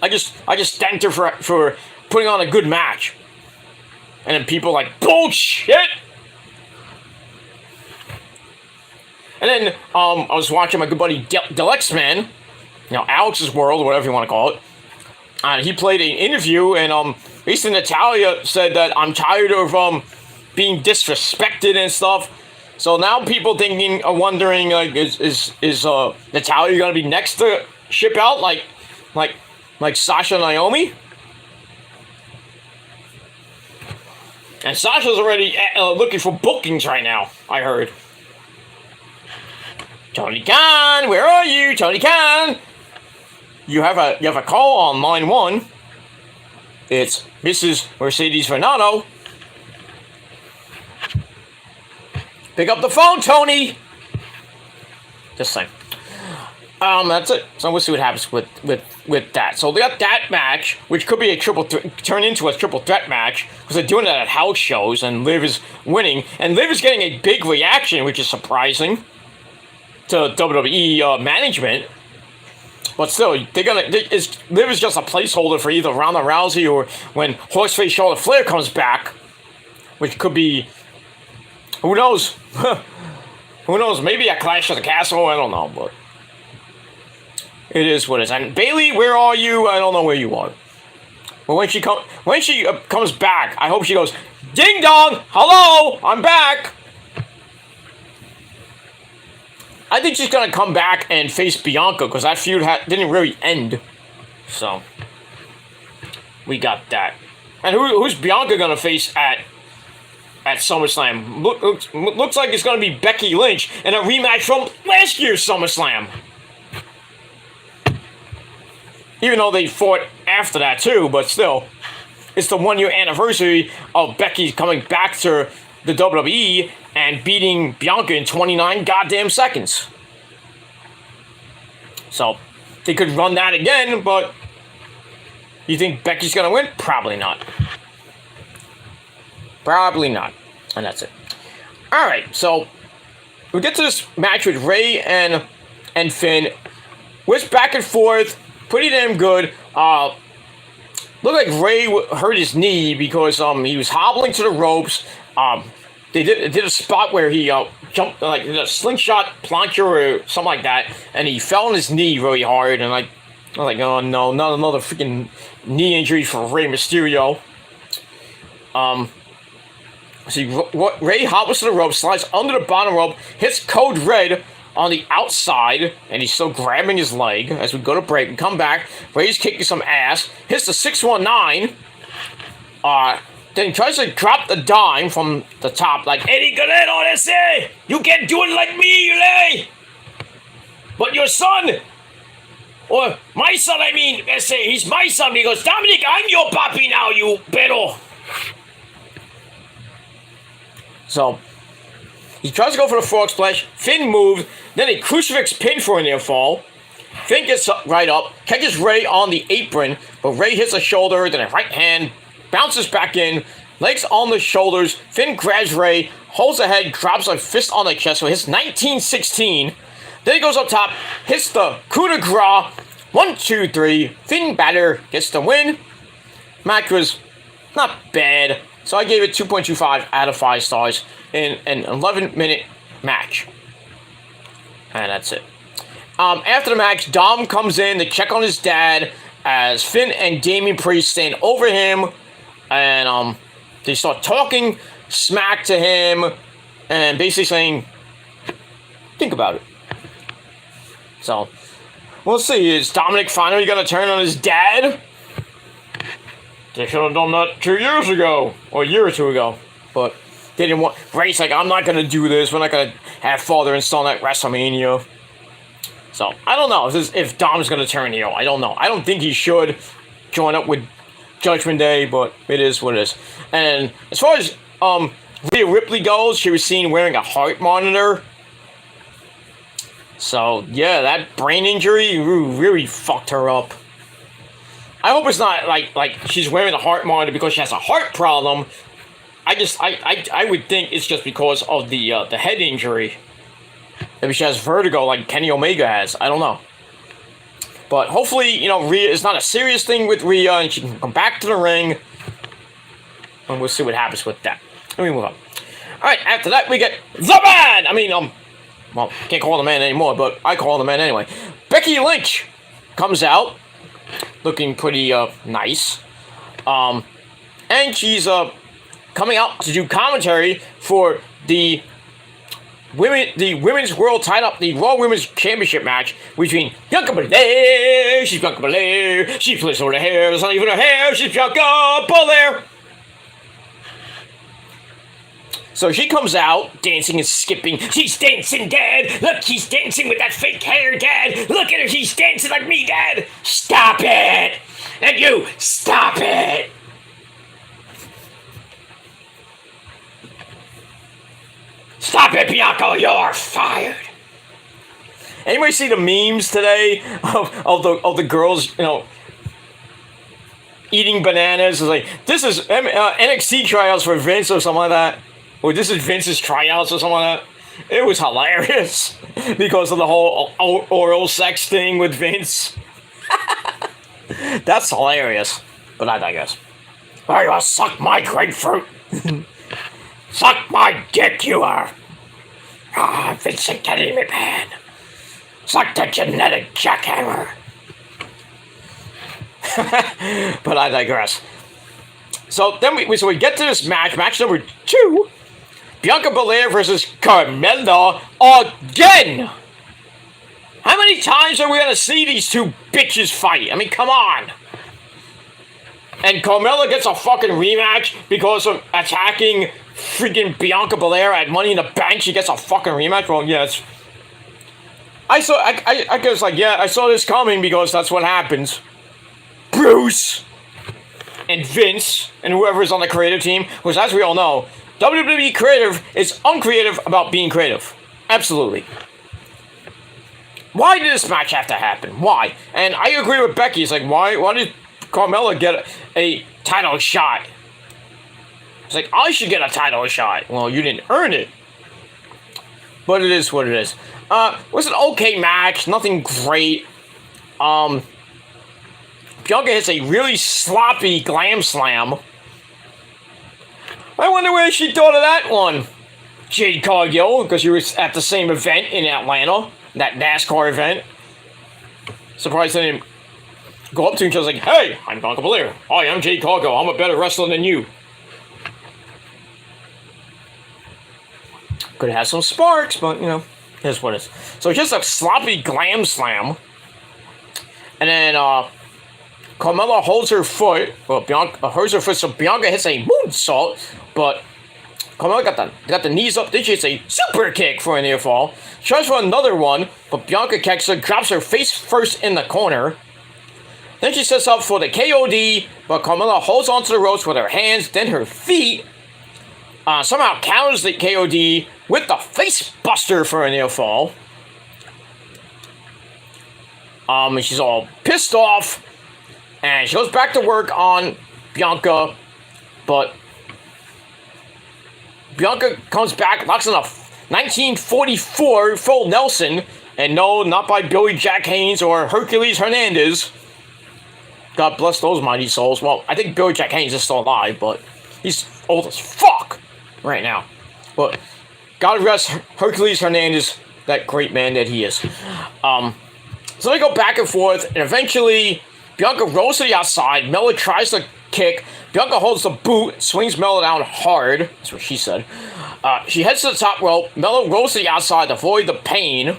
I just thanked her for putting on a good match. And then people like, bullshit! And then I was watching my good buddy Deluxe Man, Alex's World, or whatever you want to call it. He played an interview, and basically Natalya said that I'm tired of being disrespected and stuff. So now people wondering, is Natalya gonna be next to ship out like Sasha and Naomi? And Sasha's already looking for bookings right now, I heard. Tony Khan, where are you, Tony Khan? You have a call on line 1. It's Mrs. Mercedes Varnado. Pick up the phone, Tony. Just saying. That's it. So we'll see what happens with that. So they got that match, which could be a turn into a triple threat match, because they're doing that at house shows, and Liv is winning, and Liv is getting a big reaction, which is surprising to WWE management. But still, Liv is just a placeholder for either Ronda Rousey or when Horseface Charlotte Flair comes back, which could be, who knows? Who knows? Maybe a Clash of the Castle. I don't know, but it is what it is. And Bayley, where are you? I don't know where you are. But when she comes back, I hope she goes, ding dong, hello, I'm back. I think she's gonna come back and face Bianca, because that feud didn't really end. So we got that. And who's Bianca gonna face at SummerSlam? Looks like it's gonna be Becky Lynch in a rematch from last year's SummerSlam. Even though they fought after that too, but still, it's the 1 year anniversary of Becky coming back to the WWE and beating Bianca in 29 goddamn seconds. So they could run that again, but you think Becky's gonna win? Probably not. Probably not. And that's it. Alright, so we get to this match with Ray and Finn. Which back and forth, pretty damn good. Looked like Ray hurt his knee because he was hobbling to the ropes. They did a spot where he jumped, like a slingshot plancher or something like that, and he fell on his knee really hard. And I was like, oh no, not another freaking knee injury for Rey Mysterio. See, Ray hobbles to the rope, slides under the bottom rope, hits Code Red on the outside, and he's still grabbing his leg as we go to break and come back. Ray's kicking some ass, hits the 619. Then he tries to drop the dime from the top, like, Eddie Guerrero, they say, you can't do it like me, Ray. But your son, or my son, I mean, they say, he's my son. He goes, Dominic, I'm your papi now, you pedo. So he tries to go for the frog splash. Finn moves. Then a crucifix pin for a near fall. Finn gets right up, catches Ray on the apron, but Ray hits a shoulder, then a right hand, bounces back in, legs on the shoulders. Finn grabs Ray, holds the head, drops a fist on the chest, so hits 1916. Then he goes up top, hits the coup de grace. 1, 2, 3. Finn Balor gets the win. Match was not bad, so I gave it 2.25 out of 5 stars in an 11-minute match. And that's it. After the match, Dom comes in to check on his dad as Finn and Damian Priest stand over him, and they start talking smack to him and basically saying, think about it. So, we'll see. Is Dominic finally going to turn on his dad? They should have done that 2 years ago, or a year or two ago, but they didn't want. Ray's like, I'm not going to do this. We're not going to have father and son at WrestleMania. So, I don't know if Dom's going to turn heel. I don't know. I don't think he should join up with Judgment Day, but it is what it is. And as far as Rhea Ripley goes, she was seen wearing a heart monitor. So, yeah, that brain injury really fucked her up. I hope it's not like she's wearing a heart monitor because she has a heart problem. I would think it's just because of the head injury. Maybe she has vertigo like Kenny Omega has. I don't know. But hopefully, Rhea is not a serious thing with Rhea and she can come back to the ring. And we'll see what happens with that. Let me move on. Alright, after that we get the man! Well, can't call him the man anymore, but I call him the man anyway. Becky Lynch comes out looking pretty nice. And she's coming out to do commentary for the women's world title, the Raw Women's Championship match between Bianca Belair. She's Bianca Belair. She flips over the hair. It's not even her hair. She's Bianca Belair. So she comes out, dancing and skipping. She's dancing, Dad! Look, she's dancing with that fake hair, Dad! Look at her, she's dancing like me, Dad! Stop it! And you, stop it! Stop it, Bianca, you're fired! Anybody see the memes today of the girls, eating bananas? It's like, this is NXT tryouts for Vince or something like that. Or this is Vince's tryouts or something like that. It was hilarious because of the whole oral sex thing with Vince. That's hilarious. But I digress. Are you suck my grapefruit? Suck my dick, you are. Ah, Vincent Kennedy McMahon. Suck the genetic jackhammer. But I digress. So then we get to this match number 2. Bianca Belair versus Carmella again! How many times are we going to see these two bitches fight? Come on! And Carmella gets a fucking rematch because of attacking freaking Bianca Belair at Money in the Bank. She gets a fucking rematch? Well, yes. I saw this coming because that's what happens. Bruce! And Vince, and whoever is on the creative team, because as we all know, WWE creative is uncreative about being creative. Absolutely. Why did this match have to happen? Why? And I agree with Becky. It's like, why did Carmella get a title shot? It's like, I should get a title shot. Well, you didn't earn it. But it is what it is. It was an okay match. Nothing great. Bianca hits a really sloppy glam slam. I wonder where she thought of that one. Jade Cargill, because she was at the same event in Atlanta, that NASCAR event. Surprised they didn't go up to her and she was like, hey, I'm Bianca Belair. Hi, I'm Jade Cargill. I'm a better wrestler than you. Could have had some sparks, but, here's what it is. So just a sloppy glam slam. And then, Carmella holds her foot. Well, Bianca holds her foot, so Bianca hits a moonsault, but Carmella got the knees up. Then she hits a super kick for a near fall. She tries for another one, but Bianca catches her, drops her face first in the corner. Then she sets up for the KOD, but Carmella holds onto the ropes with her hands, then her feet. Somehow counters the KOD with the face buster for a near fall. And she's all pissed off. And she goes back to work on Bianca, but Bianca comes back, locks in a 1944 full Nelson, and no, not by Billy Jack Haynes or Hercules Hernandez. God bless those mighty souls. Well, I think Billy Jack Haynes is still alive, but he's old as fuck right now. But God rest Hercules Hernandez that great man that he is. So they go back and forth, and eventually Bianca rolls to the outside. Mella tries to kick. Bianca holds the boot, swings Mella down hard. That's what she said. She heads to the top rope. Mella rolls to the outside to avoid the pain.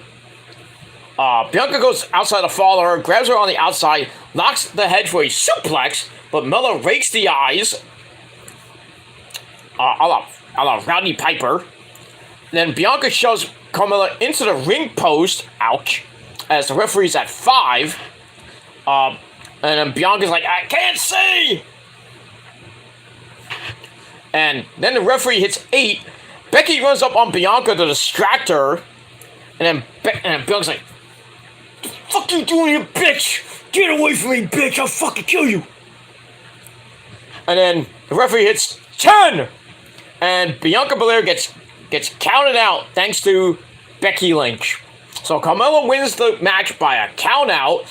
Bianca goes outside to follow her, grabs her on the outside, knocks the head for a suplex, but Mella rakes the eyes. A la Rodney Piper. Then Bianca shoves Carmella into the ring post. Ouch. As the referee's at 5. And then Bianca's like, I can't see! And then the referee hits 8. Becky runs up on Bianca to distract her. And then Bianca's like, what the fuck you doing here, bitch? Get away from me, bitch. I'll fucking kill you. And then the referee hits 10. And Bianca Belair gets counted out thanks to Becky Lynch. So Carmella wins the match by a count out.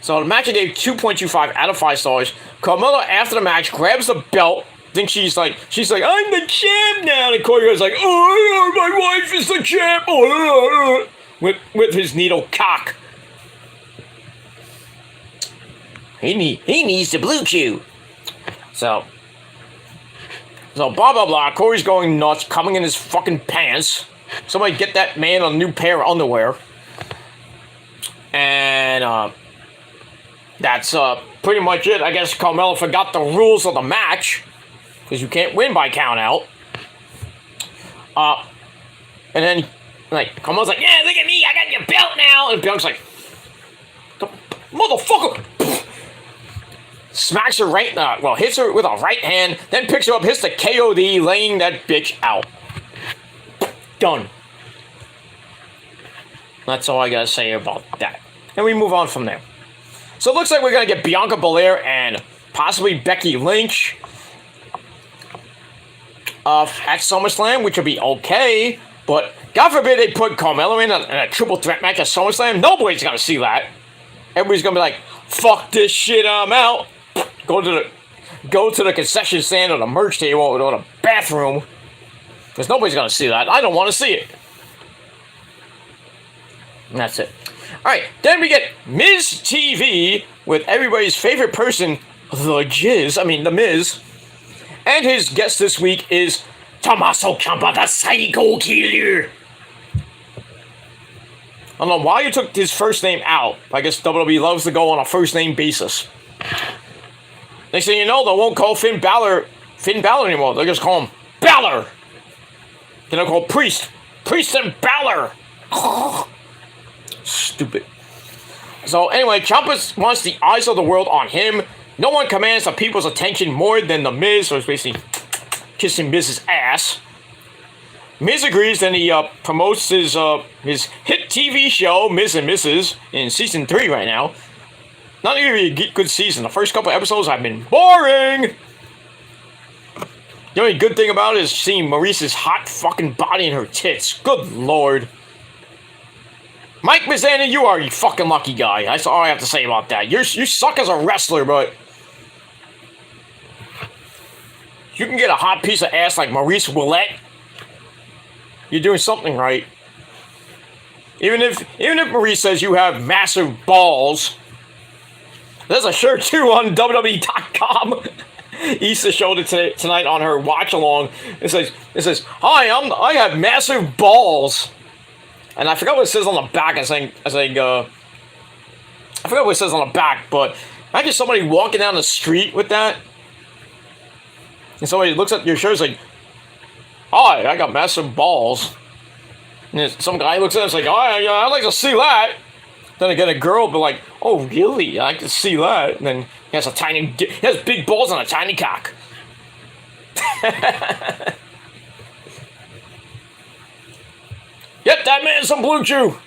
So the match gave 2.25 out of 5 stars. Carmella, after the match, grabs the belt. Then she's like, I'm the champ now. And Corey goes like, oh, my wife is the champ. With his needle cock. He needs the blue chew. So blah, blah, blah. Corey's going nuts, coming in his fucking pants. Somebody get that man a new pair of underwear. And, that's, pretty much it. I guess Carmella forgot the rules of the match. Because you can't win by count out. And then, like, Carmella's like, yeah, look at me, I got your belt now. And Bianca's like, motherfucker. Smacks her hits her with a right hand, then picks her up, hits the KOD, laying that bitch out. Done. That's all I gotta say about that. And we move on from there. So it looks like we're gonna get Bianca Belair and possibly Becky Lynch at SummerSlam, which would be okay, but God forbid they put Carmella in a triple threat match at SummerSlam. Nobody's gonna see that. Everybody's gonna be like, fuck this shit, I'm out. Go to the concession stand or the merch table or the bathroom. Because nobody's going to see that. I don't want to see it. And that's it. Alright, then we get Miz TV with everybody's favorite person, The Miz. And his guest this week is Tommaso Ciampa, the Psycho Killer. I don't know why you took his first name out. I guess WWE loves to go on a first name basis. Next thing you know, they won't call Finn Balor anymore. They'll just call him Balor. Then they'll call Priest and Balor. Stupid. So anyway, Ciampa wants the eyes of the world on him. No one commands the people's attention more than The Miz, so he's basically kissing Miz's ass. Miz agrees, then he promotes his hit TV show, Miz and Mrs., in season 3 right now. Not even a good season. The first couple episodes have been boring. The only good thing about it is seeing Maurice's hot fucking body and her tits. Good lord. Mike Mizanin, you are a fucking lucky guy. That's all I have to say about that. You suck as a wrestler, but you can get a hot piece of ass like Maurice Willette. You're doing something right. Even if Maurice says you have massive balls. There's a shirt too on WWE.com. Issa showed it tonight on her watch along. It says, "Hi, I have massive balls," and I forgot what it says on the back. I forgot what it says on the back, but imagine somebody walking down the street with that, and somebody looks at your shirt and is like, "Hi, I got massive balls," and some guy looks at it and is like, "Oh, yeah, I'd like to see that." Then again, a girl will be like, "Oh, really? I can see that." And then he has big balls and a tiny cock. Get that man some Blue Chew.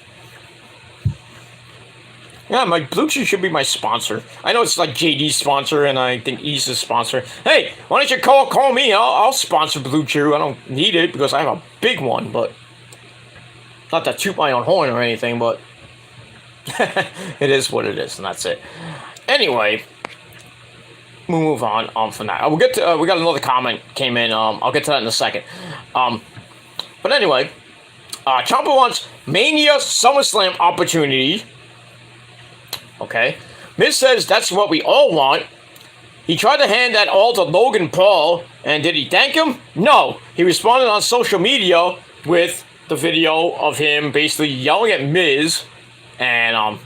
Yeah, my Blue Chew should be my sponsor. I know it's like JD's sponsor, and I think Issa's sponsor. Hey, why don't you call me? I'll sponsor Blue Chew. I don't need it because I have a big one, but not to toot my own horn or anything, but it is what it is, and that's it. Anyway, we'll move on from that. We'll get to we got another comment came in. I'll get to that in a second. But anyway, Ciampa wants Mania SummerSlam opportunity. Okay. Miz says that's what we all want. He tried to hand that all to Logan Paul, and did he thank him? No. He responded on social media with the video of him basically yelling at Miz, and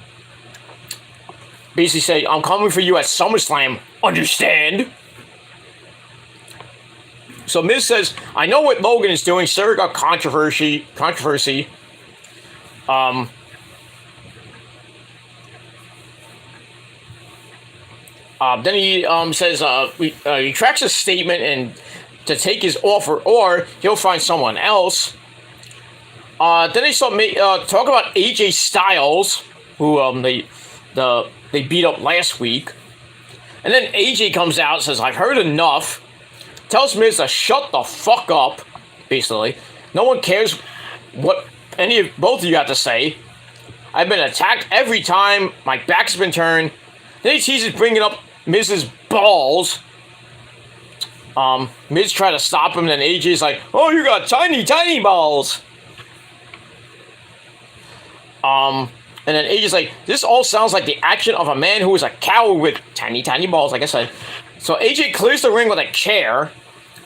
basically say, "I'm coming for you at SummerSlam, understand?" So Miz says, "I know what Logan is doing, stirring up controversy. Then he says he retracts his statement and to take his offer, or he'll find someone else." Then they start talk about AJ Styles, who they beat up last week, and then AJ comes out and says, "I've heard enough." Tells Miz to shut the fuck up. Basically, no one cares what both of you have to say. I've been attacked every time. My back's been turned. Then he teases bringing up Miz's balls. Miz tried to stop him, then AJ's like, "Oh, you got tiny, tiny balls." And then AJ's like, "This all sounds like the action of a man who is a coward with tiny, tiny balls," like I said. So AJ clears the ring with a chair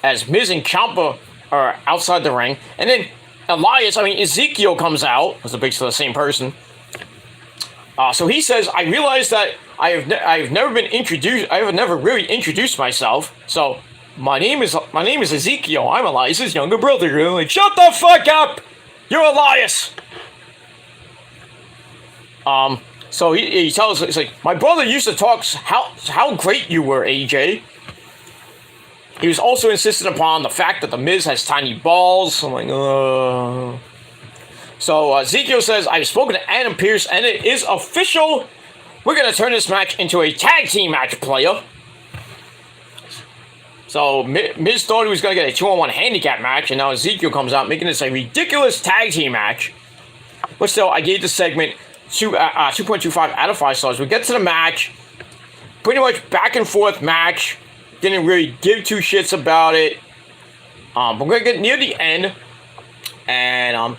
as Miz and Ciampa are outside the ring. And then Ezekiel comes out. It's basically the same person. So he says, "I realize that I've never been introduced. I have never really introduced myself. So my name is Ezekiel. I'm Elias's younger brother." And I'm like, "Shut the fuck up! You're Elias." So he tells us, he's like, "My brother used to talk how great you were, AJ." He was also insistent upon the fact that the Miz has tiny balls. I'm like, So Ezekiel says, "I've spoken to Adam Pearce and it is official. We're going to turn this match into a tag team match, player." So Miz thought he was going to get a 2-on-1 handicap match, and now Ezekiel comes out making this a ridiculous tag team match. But still, I gave the segment 2.25 out of 5 stars. We get to the match. Pretty much back and forth match. Didn't really give two shits about it. But we're going to get near the end. And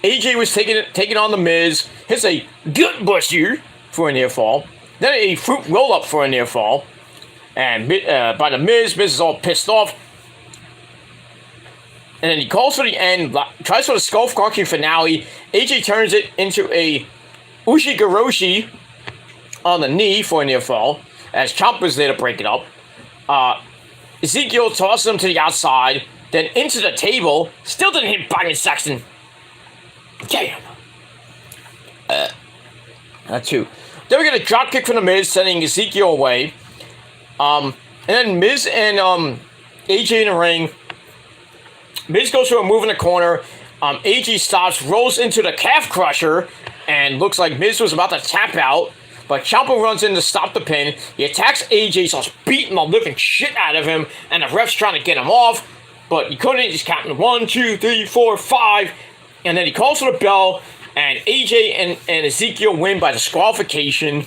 AJ was taking on the Miz. Hits a gut buster for a near fall. Then a fruit roll up for a near fall. And by the Miz is all pissed off. And then he calls for the end, tries for the skull-crushing finale. AJ turns it into a Ushigoroshi on the knee for a near fall, as Ciampa's there to break it up. Ezekiel tosses him to the outside, then into the table. Still didn't hit Byron Saxton. Damn. That's two. Then we get a drop kick from the Miz, sending Ezekiel away. And then Miz and AJ in the ring. Miz goes for a move in the corner. AJ stops, rolls into the calf crusher, and looks like Miz was about to tap out. But Ciampa runs in to stop the pin. He attacks AJ, starts beating the living shit out of him, and the ref's trying to get him off. But he couldn't. He's counting 1, 2, 3, 4, 5. And then he calls for the bell, and AJ and Ezekiel win by disqualification.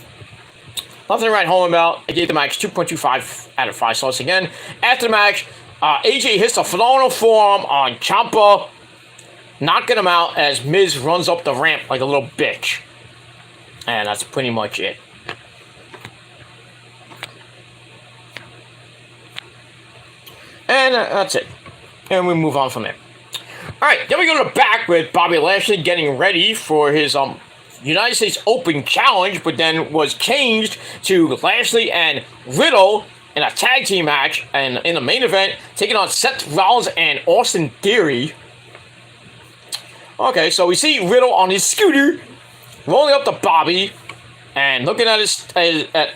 Nothing to write home about. I gave the match 2.25 out of 5 stars again. After the match, AJ hits a phenomenal forearm on Ciampa, knocking him out as Miz runs up the ramp like a little bitch. And that's pretty much it. And that's it. And we move on from there. Alright, then we go to the back with Bobby Lashley getting ready for his United States Open Challenge, but then was changed to Lashley and Riddle in a tag team match, and in the main event, taking on Seth Rollins and Austin Theory. Okay, so we see Riddle on his scooter, rolling up to Bobby, and looking at at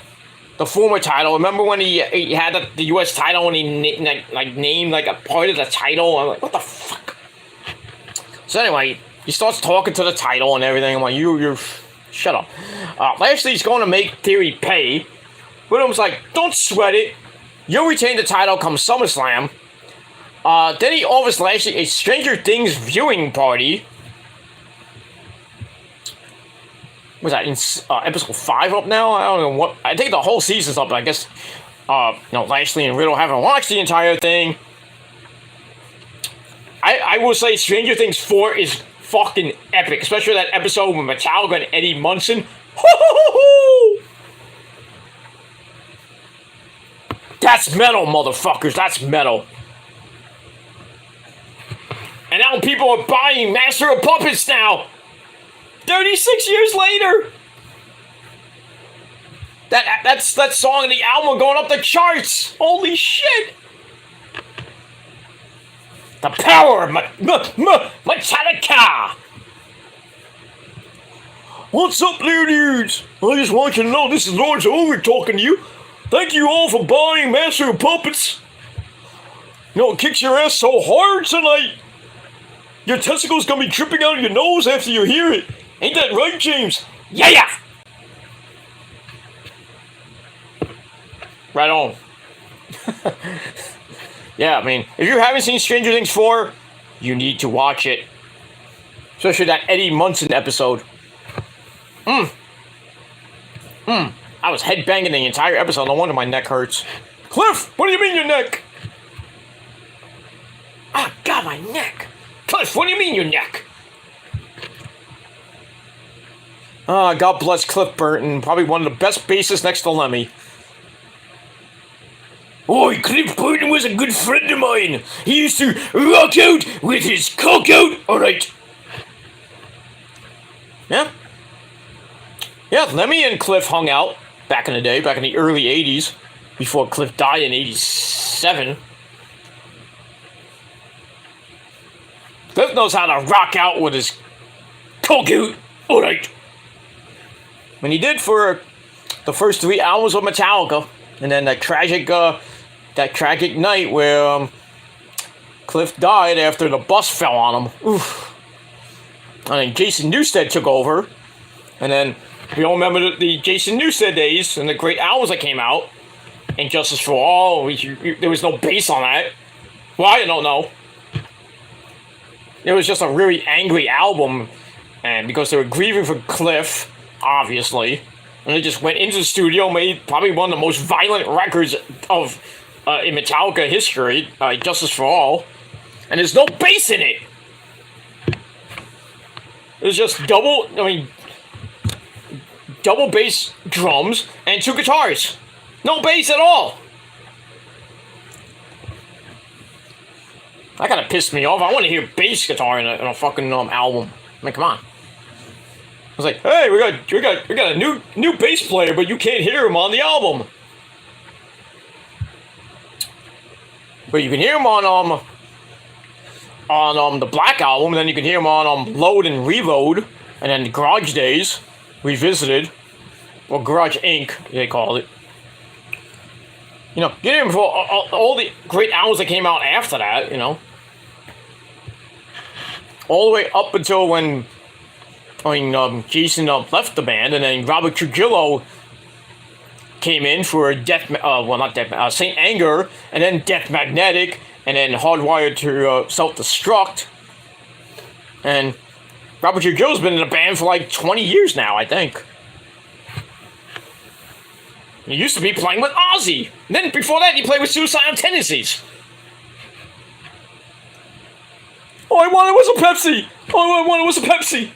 the former title. Remember when he had the U.S. title and he named like a part of the title? I'm like, what the fuck? So anyway, he starts talking to the title and everything. I'm like, you shut up. Lashley's going to make Theory pay. Riddle's like, don't sweat it. You'll retain the title come SummerSlam. Then he offers Lashley a Stranger Things viewing party. Was that in episode 5 up now? I don't know what. I think the whole season's up, but I guess Lashley and Riddle haven't watched the entire thing. I will say Stranger Things 4 is fucking epic, especially that episode with Metallica and Eddie Munson. Hoo-hoo-hoo-hoo! That's metal, motherfuckers. That's metal. And now people are buying Master of Puppets now. 36 years later. That song and the album going up the charts. Holy shit. The power of Metallica. What's up, there, dudes? I just want you to know this is Lord Over talking to you. Thank you all for buying Master of Puppets. You know, it kicks your ass so hard tonight. Your testicles gonna be dripping out of your nose after you hear it. Ain't that right, James? Yeah! Right on. Yeah, I mean, if you haven't seen Stranger Things 4, you need to watch it. Especially that Eddie Munson episode. I was headbanging the entire episode. No wonder my neck hurts. Cliff, what do you mean your neck? Ah, God, my neck. Cliff, what do you mean your neck? God bless Cliff Burton. Probably one of the best bassists next to Lemmy. Oh, Cliff Burton was a good friend of mine. He used to rock out with his cock out. Alright. Yeah, Lemmy and Cliff hung out back in the day, back in the early 80s, before Cliff died in 87. Cliff knows how to rock out with his cock out. Alright. When he did for the first 3 albums of Metallica, and then that tragic night where Cliff died after the bus fell on him. Oof. And then Jason Newsted took over, and then we all remember the Jason Newsted days and the great albums that came out. And Justice for All, there was no bass on that. Well, I don't know. It was just a really angry album, and because they were grieving for Cliff, obviously, and they just went into the studio, made probably one of the most violent records of in Metallica history, Justice for All, and there's no bass in it. It was just double bass drums and 2 guitars. No bass at all. That kind of pissed me off. I want to hear bass guitar in a fucking album. I mean, come on. I was like, hey, we got a new bass player, but you can't hear him on the album. But you can hear him on the Black Album, and then you can hear him on Load and Reload, and then Garage Days Revisited, or Garage Inc. they call it. You know, get him for all the great albums that came out after that. You know, all the way up until when Jason left the band, and then Robert Trujillo came in for Saint Anger, and then Death Magnetic, and then Hardwired to Self-Destruct. And Robert Trujillo's been in the band for like 20 years now, I think. He used to be playing with Ozzy. And then before that, he played with Suicidal Tendencies. All I wanted was a Pepsi. All I wanted was a Pepsi.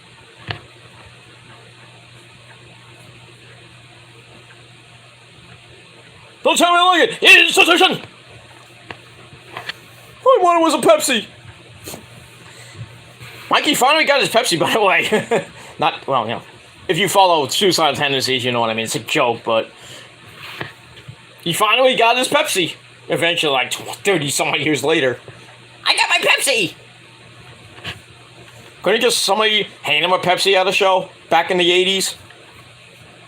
Don't tell me I like it. Institution. All I wanted was a Pepsi. Mikey finally got his Pepsi, by the way. If you follow Suicidal Tendencies, you know what I mean. It's a joke, but he finally got his Pepsi. Eventually, like 30-some years later. I got my Pepsi! Couldn't just somebody hand him a Pepsi at a show back in the 80s?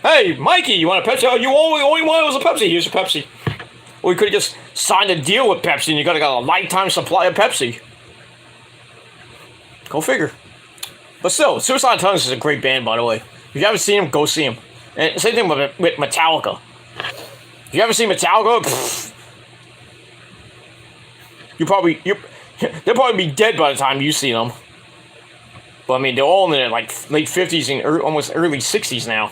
Hey, Mikey, you want a Pepsi? Oh, you only wanted was a Pepsi. Here's a Pepsi. Or you could have just signed a deal with Pepsi and you got a lifetime supply of Pepsi. Go figure. But still, Suicidal Tendencies is a great band, by the way. If you haven't seen them, go see them. And same thing with Metallica. If you haven't seen Metallica, they'll probably be dead by the time you see them. But I mean, they're all in their like late 50s and almost early 60s now.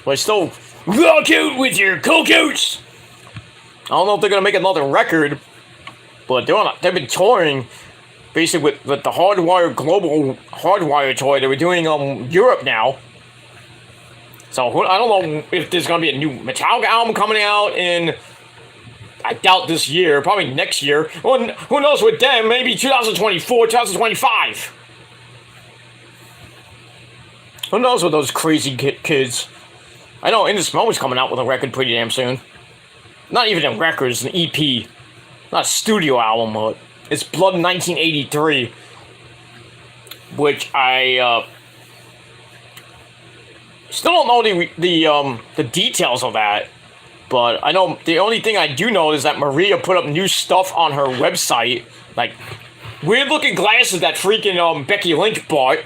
But still, rock out with your coconuts. I don't know if they're gonna make another record, but they've been touring basically with the Hardwire Global Hardwire tour. They were doing Europe now. So I don't know if there's gonna be a new Metallica album coming out in. I doubt this year, probably next year. Well, who knows with them? Maybe 2024, 2025. Who knows with those crazy kids? I know In This Moment's coming out with a record pretty damn soon. Not even a record, it's an EP. Not a studio album, but it's Blood 1983. Which I still don't know the details of that. But I know the only thing I do know is that Maria put up new stuff on her website. Like, weird looking glasses that freaking Becky Lynch bought.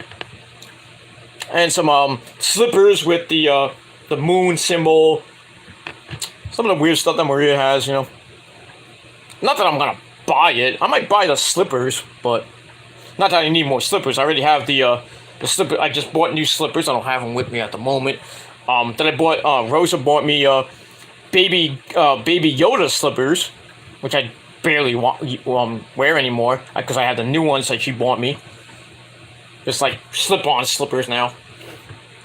And some slippers with the moon symbol. Some of the weird stuff that Maria has, you know. Not that I'm gonna buy it. I might buy the slippers, but not that I need more slippers. I already have the slipper. I just bought new slippers. I don't have them with me at the moment. Then I bought Rosa bought me baby Yoda slippers, which I barely wear anymore because I have the new ones that she bought me. Just like slip-on slippers now. And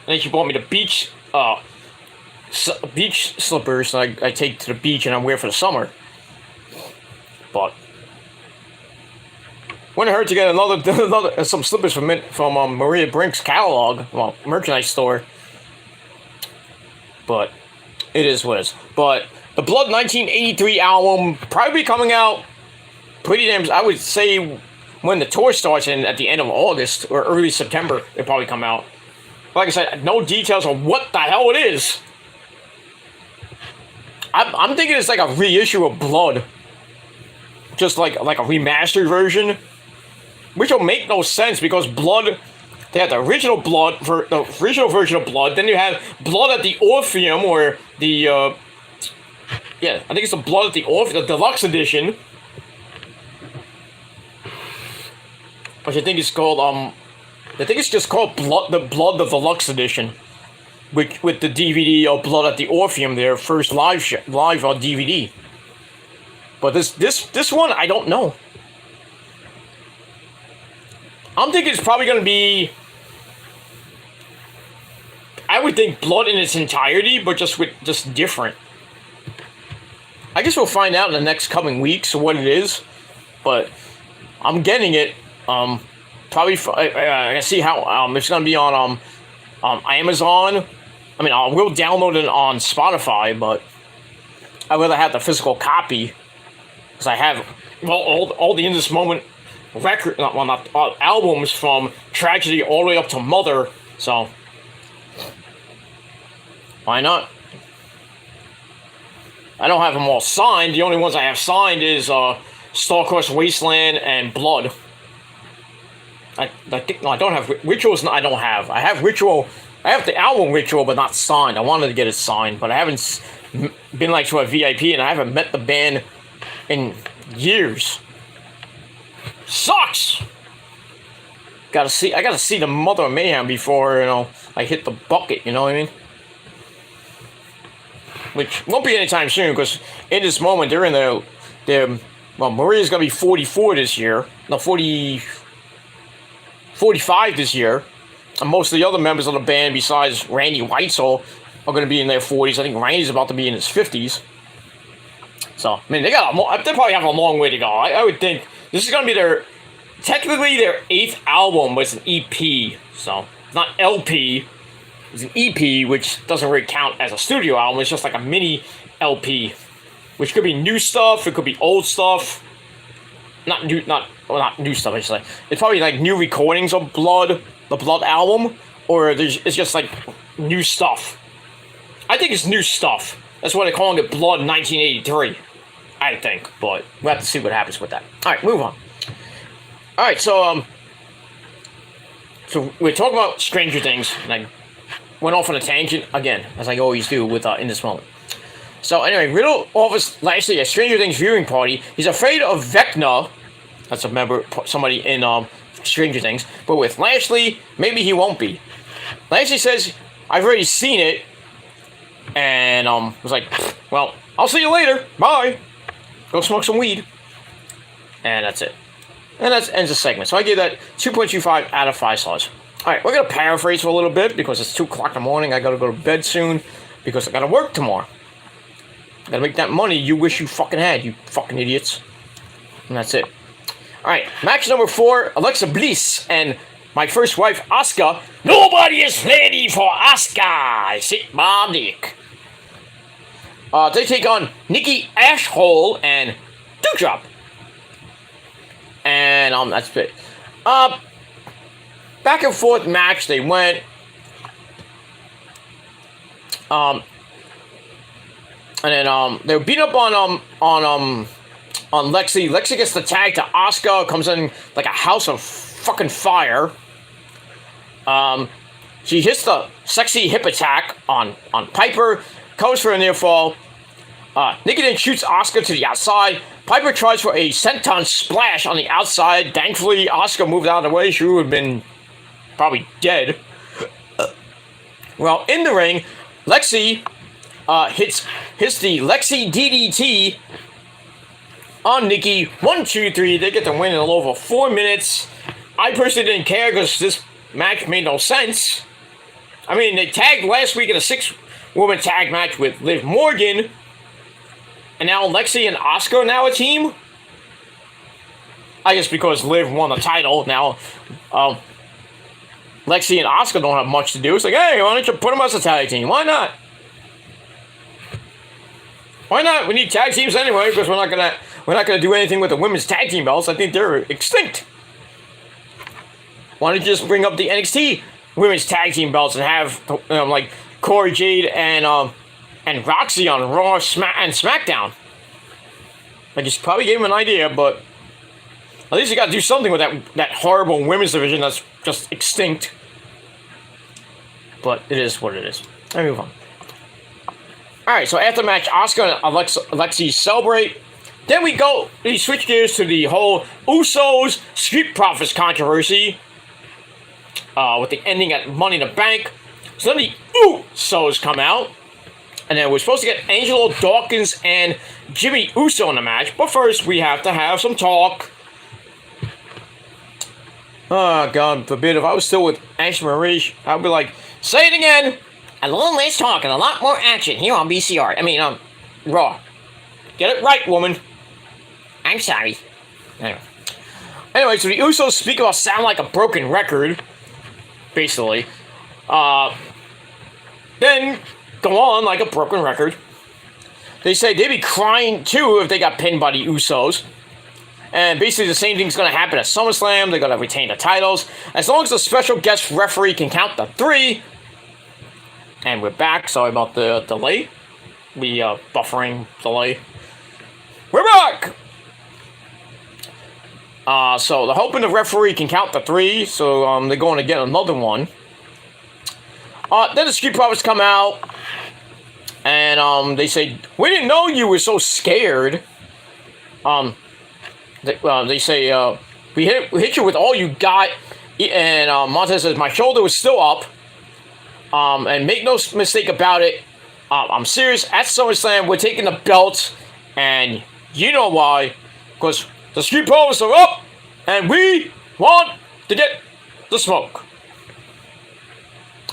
then she bought me the beach slippers that I take to the beach and I wear for the summer. But wouldn't hurt to get another some slippers from Maria Brink's catalog, well, merchandise store. But it is what it is. But the Blood 1983 album probably coming out pretty damn. I would say when the tour starts at the end of August or early September, it'll probably come out. Like I said, no details on what the hell it is. I'm thinking it's like a reissue of Blood. Just like a remastered version. Which will make no sense because Blood, they had the original Blood, for the original version of Blood, then you have Blood at the Orpheum, or the, I think it's the Blood at the Orpheum, the deluxe edition. Which I think it's called, I think it's just called the Blood the Deluxe Edition. With the DVD of Blood at the Orpheum, their first live on DVD. But this one, I don't know. I'm thinking it's probably going to be, I would think Blood in its entirety, but just different. I guess we'll find out in the next coming weeks what it is. But I'm getting it. Probably I see how it's going to be on Amazon. I mean, I will download it on Spotify, but I'd rather have the physical copy because I have all the In This Moment albums from Tragedy all the way up to Mother. So why not? I don't have them all signed. The only ones I have signed is Star-Crossed Wasteland and Blood. I think, no, I don't have Rituals. I don't have. I have Ritual. I have the album Ritual, but not signed. I wanted to get it signed, but I haven't been like to a VIP, and I haven't met the band in years. Sucks. I gotta see the Mother of Mayhem before I hit the bucket. You know what I mean? Which won't be anytime soon, because In This Moment they're in their Maria's gonna be 44 this year. No, 45 this year. And most of the other members of the band, besides Randy Weitzel, are going to be in their 40s. I think Randy's about to be in his 50s. So, I mean, they probably have a long way to go. I would think this is going to be technically their 8th album was an EP. So, not LP. It's an EP, which doesn't really count as a studio album. It's just like a mini LP. Which could be new stuff, it could be old stuff. Not new stuff, I should say. It's probably like new recordings of Blood, the Blood album, or it's just like new stuff. I think it's new stuff. That's why they're calling it Blood 1983. I think, but we'll have to see what happens with that. Alright, move on. Alright, so we're talking about Stranger Things, and I went off on a tangent, again, as I always do with In This Moment. So anyway, Riddle offers Lashley a Stranger Things viewing party. He's afraid of Vecna. That's a member, somebody in Stranger Things. But with Lashley, maybe he won't be. Lashley says, I've already seen it. And was like, well, I'll see you later. Bye. Go smoke some weed. And that's it. And that ends the segment. So I give that 2.25 out of 5 stars. All right, we're going to paraphrase for a little bit because it's 2 o'clock in the morning. I got to go to bed soon because I got to work tomorrow. Got to make that money you wish you fucking had, you fucking idiots. And that's it. All right, match number 4, Alexa Bliss and my first wife, Asuka. Nobody is ready for Asuka. Sit my dick. They take on Nikki Ashhole and Doudrop. And that's it. Back and forth match they went. And then they were beat up on Lexi. Lexi gets the tag to Asuka, comes in like a house of fucking fire. She hits the sexy hip attack on Piper, goes for a near fall. Nikki then shoots Asuka to the outside. Piper tries for a senton splash on the outside. Thankfully, Asuka moved out of the way. She would have been probably dead. Well, in the ring, Lexi hits the Lexi DDT on Nikki. 1, 2, 3. They get the win in a little over 4 minutes. I personally didn't care because this match made no sense. I mean, they tagged last week in a 6-woman tag match with Liv Morgan. And now Lexi and Asuka are now a team? I guess because Liv won the title. Now, Lexi and Asuka don't have much to do. It's like, hey, why don't you put them as a tag team? Why not? Why not? We need tag teams anyway because we're not gonna do anything with the women's tag team belts. I think they're extinct. Why don't you just bring up the NXT women's tag team belts and have like Corey Jade and Roxy on Raw and SmackDown? I just probably gave him an idea, but at least you got to do something with that horrible women's division that's just extinct. But it is what it is. Let me move on. Alright, so after the match, Asuka and Alexi celebrate. Then we switch gears to the whole Usos Street Profits controversy. With the ending at Money in the Bank. So then the Usos come out. And then we're supposed to get Angelo Dawkins and Jimmy Uso in the match. But first, we have to have some talk. Oh, God forbid. If I was still with Ashley Marie, I'd be like, say it again. A little less talk and a lot more action here on BCR. I mean, Raw. Get it right, woman. I'm sorry. Anyway, so the Usos speak about sound like a broken record. Basically. Then go on like a broken record. They say they'd be crying too if they got pinned by the Usos. And basically the same thing's going to happen at SummerSlam. They're going to retain the titles. As long as the special guest referee can count the 3. And we're back. Sorry about the delay. Buffering delay. We're back! So they're hoping the referee can count the 3. So they're going to get another one. Then the Street Profits come out. And they say, we didn't know you were so scared. They say, we hit you with all you got. And Montez says, my shoulder was still up. And make no mistake about it, I'm serious. At SummerSlam, we're taking the belts. And you know why. Because the Street Profits are up. And we want to get the smoke.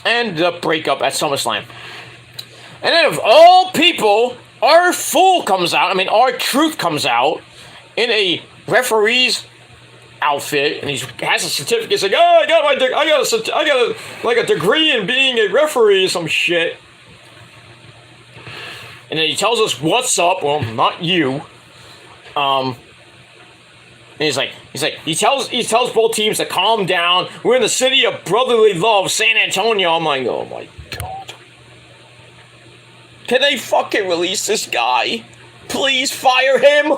And the breakup at SummerSlam. And then of all people, R-Fool comes out. I mean, R-Truth comes out in a referee's outfit, and he has a certificate. He's like, oh, I got a degree in being a referee or some shit. And then he tells us what's up. Well, not you. And he tells both teams to calm down. We're in the city of brotherly love, San Antonio. I'm like, oh my God. Can they fucking release this guy? Please fire him.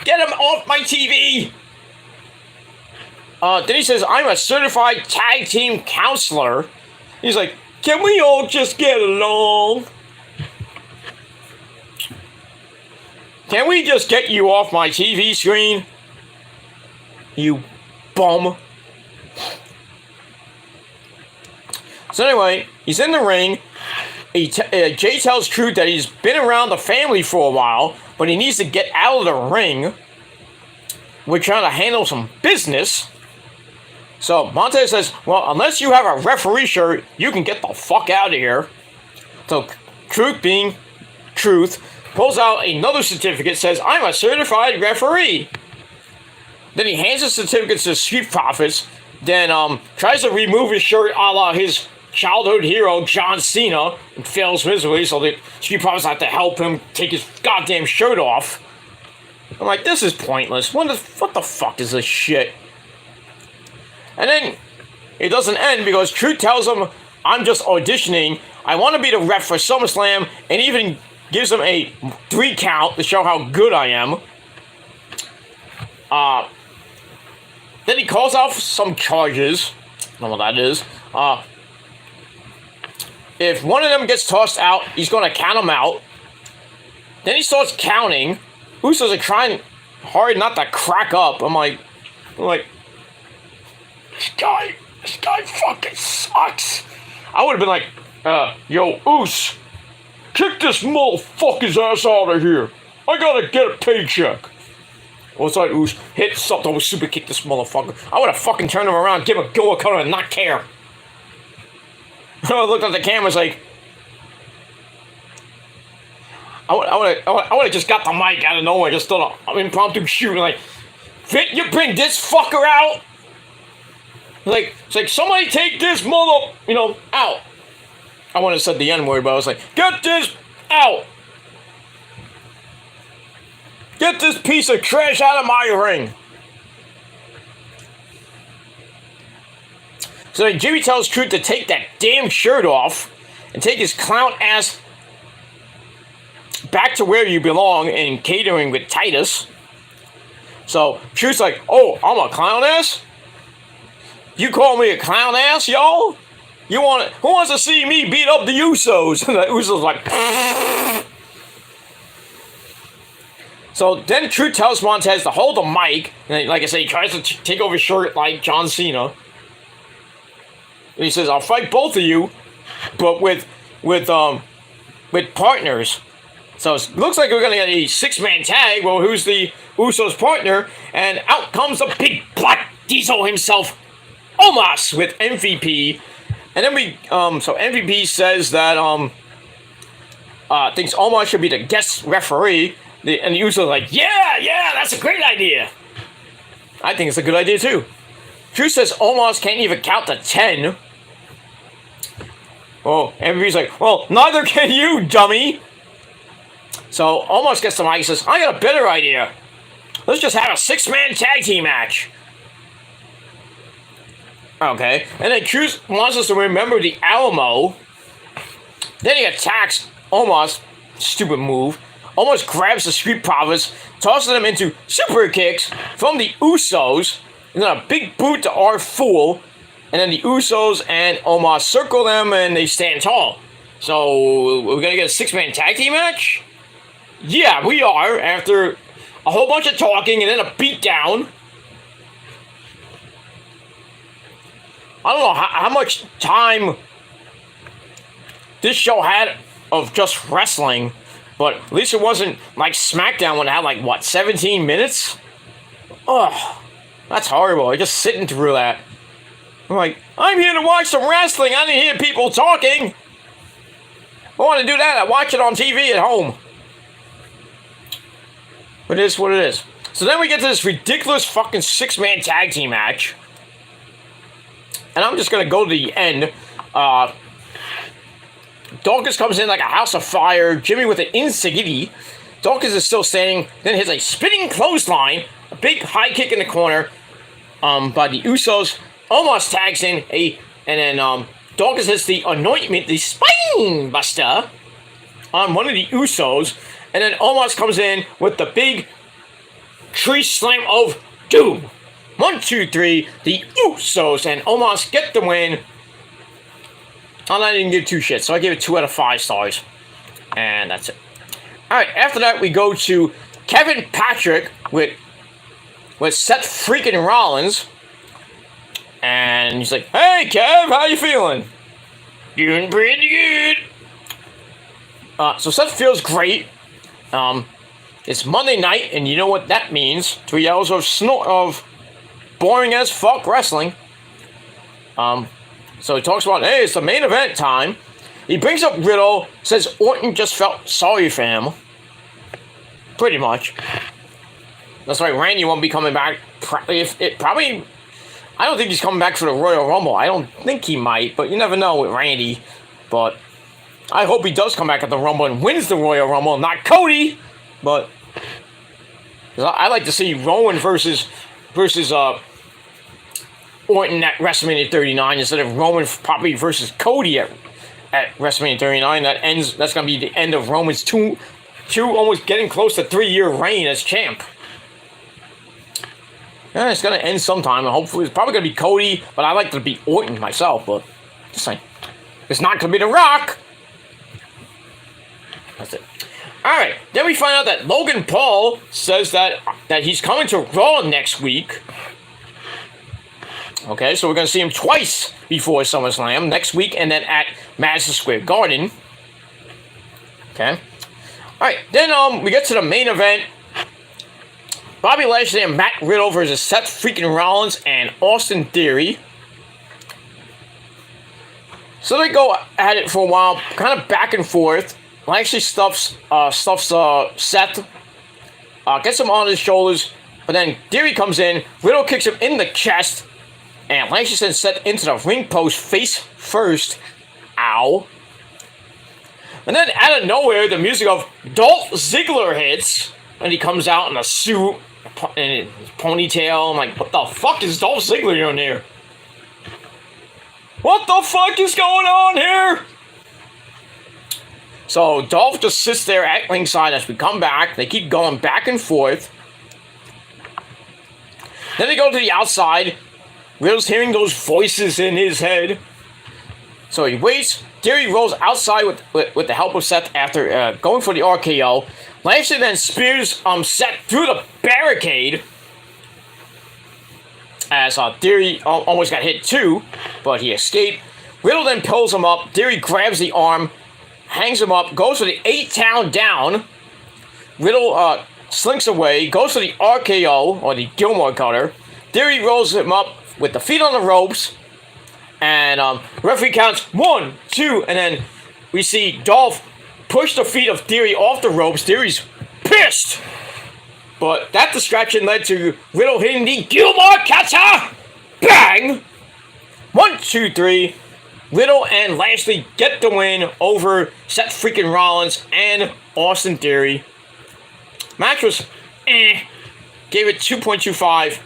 Get him off my TV. Then he says, I'm a certified tag team counselor. He's like, can we all just get along? Can we just get you off my TV screen? You bum. So anyway, he's in the ring. Jay tells Truth that he's been around the family for a while, but he needs to get out of the ring. we're trying to handle some business. So Montez says, well, unless you have a referee shirt, you can get the fuck out of here. So Truth being Truth pulls out another certificate, says, I'm a certified referee. Then he hands the certificate to the Street Profits, then tries to remove his shirt a la his childhood hero, John Cena, and fails miserably, so the Street Profits have to help him take his goddamn shirt off. I'm like, this is pointless. What the fuck is this shit? And then it doesn't end because Truth tells him, I'm just auditioning. I want to be the ref for SummerSlam, and even gives him a 3 count to show how good I am. Then he calls out some charges. I don't know what that is. If one of them gets tossed out, he's going to count him out. Then he starts counting. Usos are trying hard not to crack up. I'm like, this guy fucking sucks. I would have been like, yo, Us, kick this motherfucker's ass out of here. I gotta get a paycheck. What's that, Us? Hit something with super kick this motherfucker. I would have fucking turned him around, give him a go color and not care. I looked at the cameras like, I would have just got the mic out of nowhere, just done an impromptu shoot, like, Fit, you bring this fucker out? Like, it's like, somebody take this out. I wouldn't have said the N-word, but I was like, get this out. Get this piece of trash out of my ring. So then Jimmy tells Truth to take that damn shirt off and take his clown ass back to where you belong in catering with Titus. So Truth's like, oh, I'm a clown ass? You call me a clown ass, y'all? Who wants to see me beat up the Usos? And the Usos like, so then Truth tells Montez to hold the mic, and like I said, he tries to take over his shirt like John Cena. And he says, I'll fight both of you, but with partners. So it looks like we're going to get a 6-man tag. Well, who's the Usos' partner? And out comes the big black diesel himself, Omos, with MVP. And then so MVP says that, thinks Omos should be the guest referee. And the Usos are like, yeah, that's a great idea. I think it's a good idea, too. Truth says Omos can't even count to 10. Oh, MVP's like, well, neither can you, dummy. So Omos gets the mic and says, I got a better idea. Let's just have a 6-man tag team match. Okay. And then Truth wants us to remember the Alamo. Then he attacks Omos. Stupid move. Omos grabs the Street Profits, tosses them into super kicks from the Usos, and then a big boot to our fool. And then the Usos and Omos circle them, and they stand tall. So, we're going to get a 6-man tag team match? Yeah, we are, after a whole bunch of talking and then a beatdown. I don't know how much time this show had of just wrestling, but at least it wasn't like SmackDown when it had 17 minutes? Ugh, that's horrible. Just sitting through that. I'm like, I'm here to watch some wrestling. I didn't hear people talking. I want to do that. I watch it on TV at home. But it is what it is. So then we get to this ridiculous fucking 6-man tag team match. And I'm just going to go to the end. Dawkins comes in like a house of fire. Jimmy with an insigity. Dawkins is still standing. Then hits a spinning clothesline. A big high kick in the corner by the Usos. Omos tags in and then Dawkins hits the anointment, the spine buster on one of the Usos. And then Omos comes in with the big tree slam of doom. 1, 2, 3, the Usos and Omos get the win. I didn't give 2 shits, so I gave it 2 out of 5 stars. And that's it. Alright, after that we go to Kevin Patrick with Seth freaking Rollins. And he's like, hey Kev, how you feeling? Doing pretty good. So Seth feels great. It's Monday night, and you know what that means. 3 hours of boring as fuck wrestling. So he talks about, hey, it's the main event time. He brings up Riddle, says Orton just felt sorry for him. Pretty much. That's why Randy won't be coming back. Probably, I don't think he's coming back for the Royal Rumble. I don't think he might, but you never know with Randy. But I hope he does come back at the Rumble and wins the Royal Rumble, not Cody. But I like to see Rowan versus Orton at WrestleMania 39 instead of Roman probably versus Cody at WrestleMania 39. That's going to be the end of Roman's two almost getting close to 3-year reign as champ. Yeah, it's going to end sometime, and hopefully it's probably going to be Cody, but I like to be Orton myself, but just saying. It's not going to be The Rock. That's it. Alright, then we find out that Logan Paul says that he's coming to Raw next week. Okay, so we're going to see him twice before SummerSlam, next week and then at Madison Square Garden. Okay. Alright, then we get to the main event. Bobby Lashley and Matt Riddle versus Seth freaking Rollins and Austin Theory. So they go at it for a while, kind of back and forth. Lashley stuffs Seth, gets him on his shoulders, but then Theory comes in, Riddle kicks him in the chest, and Lashley sends Seth into the ring post face first. Ow. And then out of nowhere, the music of Dolph Ziggler hits, and he comes out in a suit and his ponytail. I'm like, what the fuck is Dolph Ziggler doing here? What the fuck is going on here? So Dolph just sits there at ringside as we come back. They keep going back and forth. Then they go to the outside. Riddle's hearing those voices in his head. So he waits. Theory rolls outside with the help of Seth after going for the RKO. Lashley then spears Seth through the barricade. As Theory almost got hit too, but he escaped. Riddle then pulls him up. Theory grabs the arm, hangs him up, goes for the 8-count down. Riddle slinks away, goes for the RKO, or the Gilmore Cutter. Theory rolls him up with the feet on the ropes. And referee counts 1, 2, and then we see Dolph push the feet of Theory off the ropes. Theory's pissed. But that distraction led to Riddle hitting the Gilmore Cutter. Bang! 1, 2, 3. Riddle and Lashley get the win over Seth freaking Rollins and Austin Theory. Match was Gave it 2.25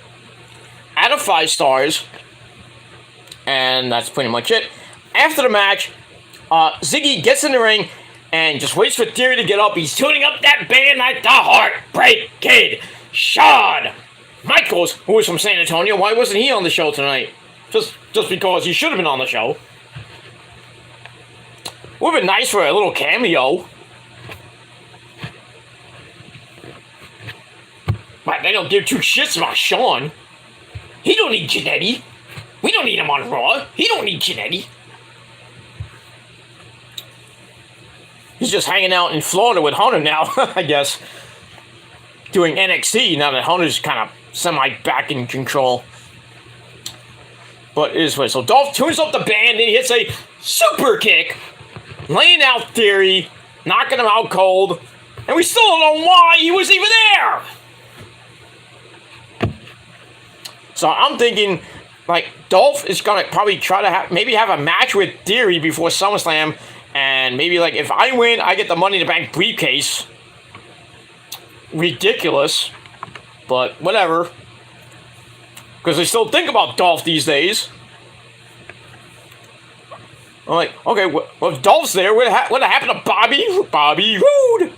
out of 5 stars. And that's pretty much it. After the match, Ziggy gets in the ring and just waits for Theory to get up. He's tuning up that band like the Heartbreak Kid. Shawn Michaels, who was from San Antonio. Why wasn't he on the show tonight? Just because he should have been on the show. Would have been nice for a little cameo. But they don't give 2 shits about Shawn. He don't need Jannetty. We don't need him on Raw. He don't need Jannetty. He's just hanging out in Florida with Hunter now, I guess. Doing NXT now that Hunter's kind of semi-back in control. But it is what. So Dolph tunes up the band and he hits a super kick. Laying out Theory. Knocking him out cold. And we still don't know why he was even there. So I'm thinking, like, Dolph is going to probably try to have a match with Theory before SummerSlam. And maybe, like, if I win, I get the Money in the Bank briefcase. Ridiculous. But whatever. Because they still think about Dolph these days. I'm like, okay, well, if Dolph's there, what happened to Bobby Roode?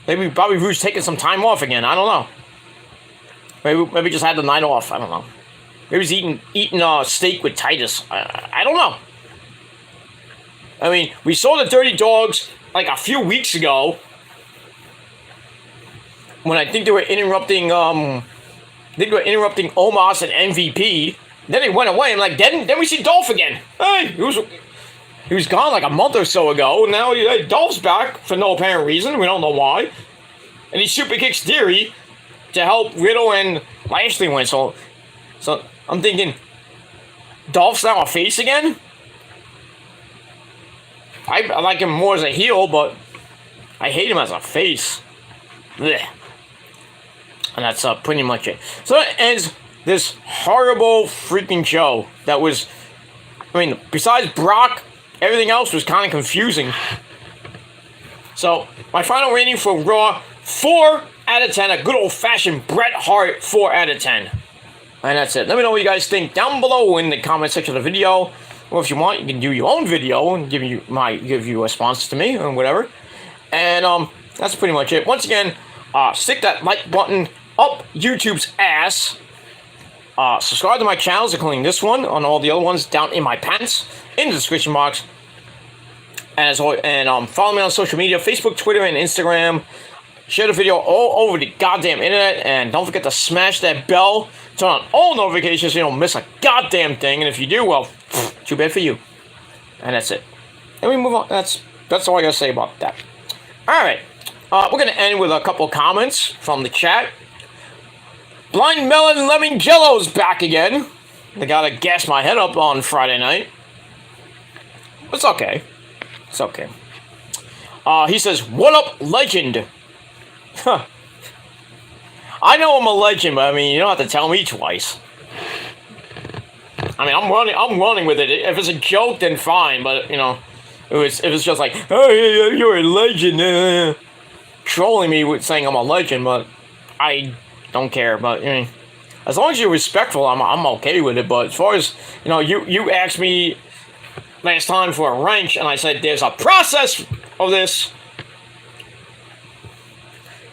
Maybe Bobby Roode's taking some time off again. I don't know. Maybe just had the night off. I don't know. Maybe he's eating steak with Titus. I don't know. I mean, we saw the Dirty Dogs like a few weeks ago when I think they were interrupting. Omos and MVP. Then they went away. I'm like, then we see Dolph again. Hey, He was gone like a month or so ago. And now Dolph's back for no apparent reason. We don't know why. And he super kicks Theory to help Riddle and Lashley win. So I'm thinking, Dolph's now a face again? I like him more as a heel, but I hate him as a face. Blech. And that's pretty much it. So that ends this horrible freaking show that was, I mean, besides Brock, everything else was kind of confusing. So, my final rating for Raw, 4 out of 10. A good old-fashioned Bret Hart 4 out of 10. And that's it. Let me know what you guys think down below in the comment section of the video. Or if you want, you can do your own video and give you a response to me or whatever. And that's pretty much it. Once again, stick that like button up YouTube's ass. Subscribe to my channels, including this one, and all the other ones down in my pants in the description box. And follow me on social media, Facebook, Twitter, and Instagram. Share the video all over the goddamn internet, and don't forget to smash that bell. Turn on all notifications so you don't miss a goddamn thing. And if you do, well, too bad for you. And that's it. And we move on. That's all I gotta say about that. All right. We're gonna end with a couple comments from the chat. Blind Melon Lemon Jello's back again. They gotta gas my head up on Friday night. It's okay. It's okay. He says, "What up, legend?" Huh. I know I'm a legend, but I mean, you don't have to tell me twice. I mean, I'm running with it. If it's a joke, then fine. But you know, if it's just like, "Oh yeah, you're a legend," trolling me with saying I'm a legend, but I don't care. But I mean, as long as you're respectful, I'm okay with it. But as far as you know, you asked me last time for a wrench, and I said there's a process of this.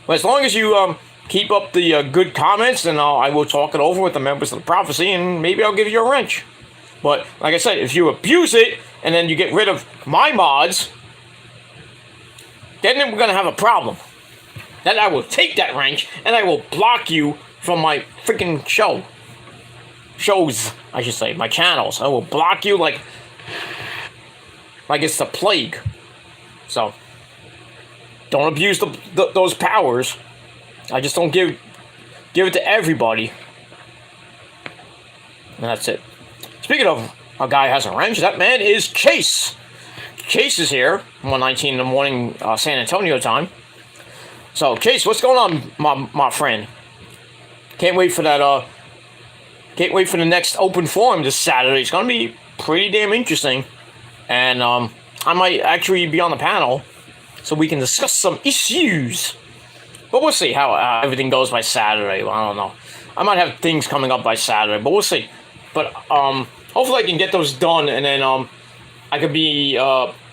But as long as you keep up the good comments, then I will talk it over with the members of the Prophecy, and maybe I'll give you a wrench. But like I said, if you abuse it and then you get rid of my mods, then we're gonna have a problem. Then I will take that wrench and I will block you from my freaking shows, I should say, my channels. I will block you like it's the plague. So don't abuse those powers. I just don't give it to everybody. And that's it. Speaking of a guy who has a wrench, that man is Chase. Chase is here, 1:19 in the morning, San Antonio time. So Chase, what's going on, my friend? Can't wait for that. Can't wait for the next open forum this Saturday. It's gonna be pretty damn interesting, and I might actually be on the panel, so we can discuss some issues. But we'll see how everything goes by Saturday. Well, I don't know. I might have things coming up by Saturday, but we'll see. But hopefully I can get those done, and then I could be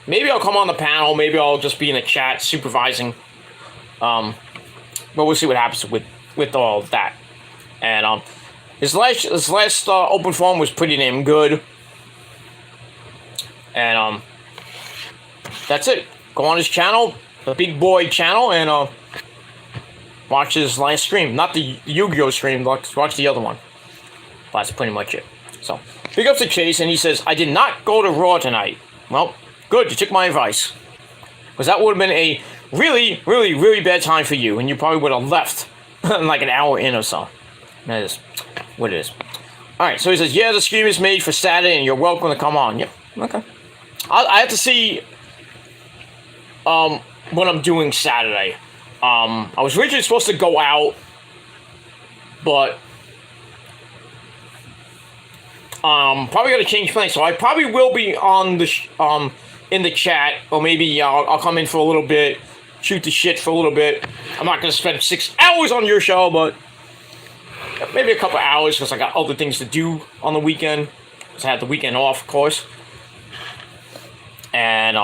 maybe I'll come on the panel, maybe I'll just be in the chat supervising. But we'll see what happens with all that. And his last open forum was pretty damn good. And that's it. Go on his channel, the Big Boy channel, and watch his last stream. Not the Yu-Gi-Oh stream, watch the other one. That's pretty much it. So, big ups to Chase, and he says, "I did not go to Raw tonight." Well, good, you took my advice. Because that would have been a really, really, really bad time for you, and you probably would have left like an hour in or so. That is what it is. Alright, so he says, "Yeah, the stream is made for Saturday, and you're welcome to come on." Yep, okay. I have to see what I'm doing Saturday. I was originally supposed to go out, but probably gonna change plans. So I probably will be on the in the chat, or maybe I'll come in for a little bit, shoot the shit for a little bit. I'm not gonna spend 6 hours on your show, but maybe a couple hours because I got other things to do on the weekend. Because I had the weekend off, of course, and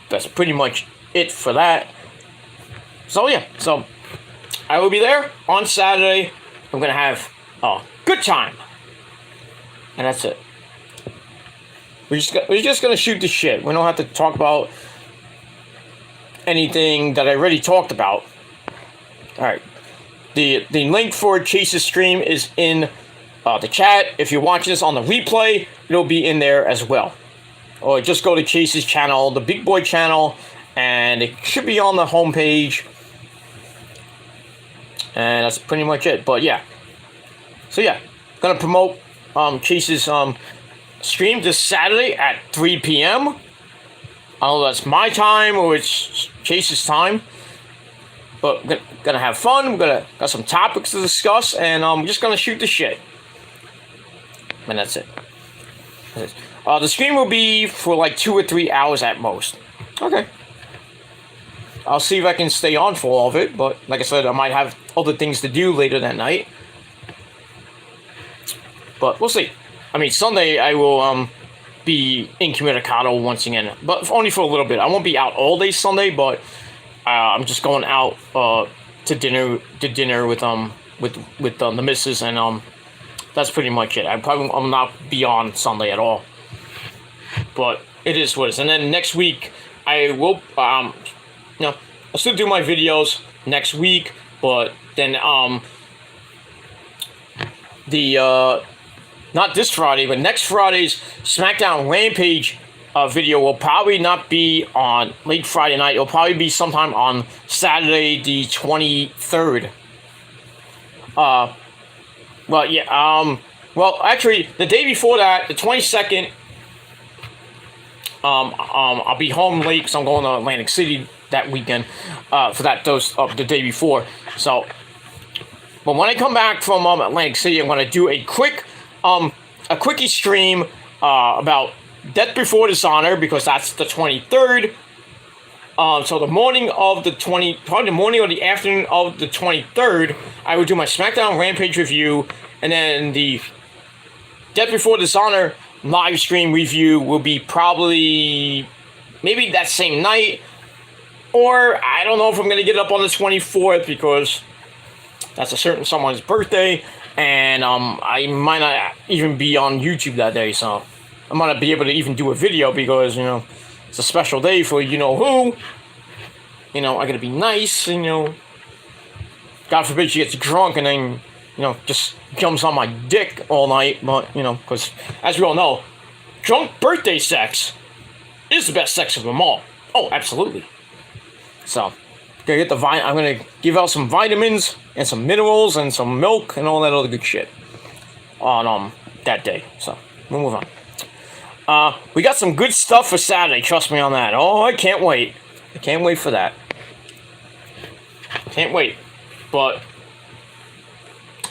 that's pretty much it for that. So yeah, so I will be there on Saturday. I'm gonna have a good time, and that's it. We're just gonna shoot the shit. We don't have to talk about anything that I already talked about. All right, the link for Chase's stream is in the chat. If you're watching this on the replay, it'll be in there as well. or just go to Chase's channel, the Big Boy channel, and it should be on the homepage. And that's pretty much it. But yeah, so yeah, gonna promote Chase's stream this Saturday at 3 p.m. I don't know if that's my time or it's Chase's time, but we're gonna have fun. Got some topics to discuss, and we're just gonna shoot the shit. And that's it. The stream will be for like 2 or 3 hours at most. Okay. I'll see if I can stay on for all of it, but like I said, I might have other things to do later that night. But we'll see. I mean, Sunday I will be incommunicado once again, but only for a little bit. I won't be out all day Sunday, but I'm just going out to dinner with the missus, and that's pretty much it. I'll not be on Sunday at all. But it is what it is. And then next week I will I'll still do my videos next week, but then not this Friday, but next Friday's SmackDown Rampage video will probably not be on late Friday night. It'll probably be sometime on Saturday the 23rd. Well, yeah, well, actually, the day before that, the 22nd, I'll be home late because I'm going to Atlantic City that weekend, for the day before. So, but when I come back from Atlantic City, I'm going to do a quickie stream about Death Before Dishonor, because that's the 23rd. So the morning of probably the morning or the afternoon of the 23rd, I will do my SmackDown Rampage review, and then the Death Before Dishonor live stream review will be probably maybe that same night, or I don't know if I'm going to get up on the 24th, because that's a certain someone's birthday, and I might not even be on YouTube that day, so I might not be able to even do a video, because, it's a special day for you-know-who. I gotta be nice, and, God forbid she gets drunk and then, just jumps on my dick all night, but, because, as we all know, drunk birthday sex is the best sex of them all. Oh, absolutely. So, I'm gonna give out some vitamins and some minerals and some milk and all that other good shit on, that day. So, we'll move on. We got some good stuff for Saturday, trust me on that. Oh, I can't wait. I can't wait for that. Can't wait. But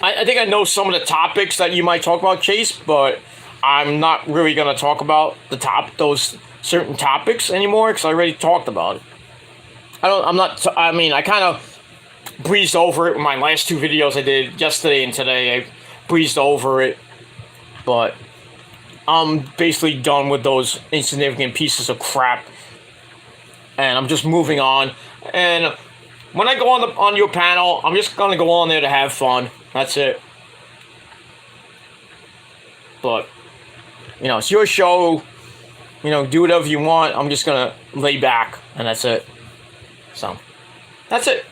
I think I know some of the topics that you might talk about, Chase, but I'm not really going to talk about those certain topics anymore, because I already talked about it. I kind of breezed over it with my last two videos I did yesterday and today. I breezed over it, but I'm basically done with those insignificant pieces of crap, and I'm just moving on. And when I go on your panel, I'm just gonna go on there to have fun. That's it. But it's your show. Do whatever you want. I'm just gonna lay back, and that's it. So that's it.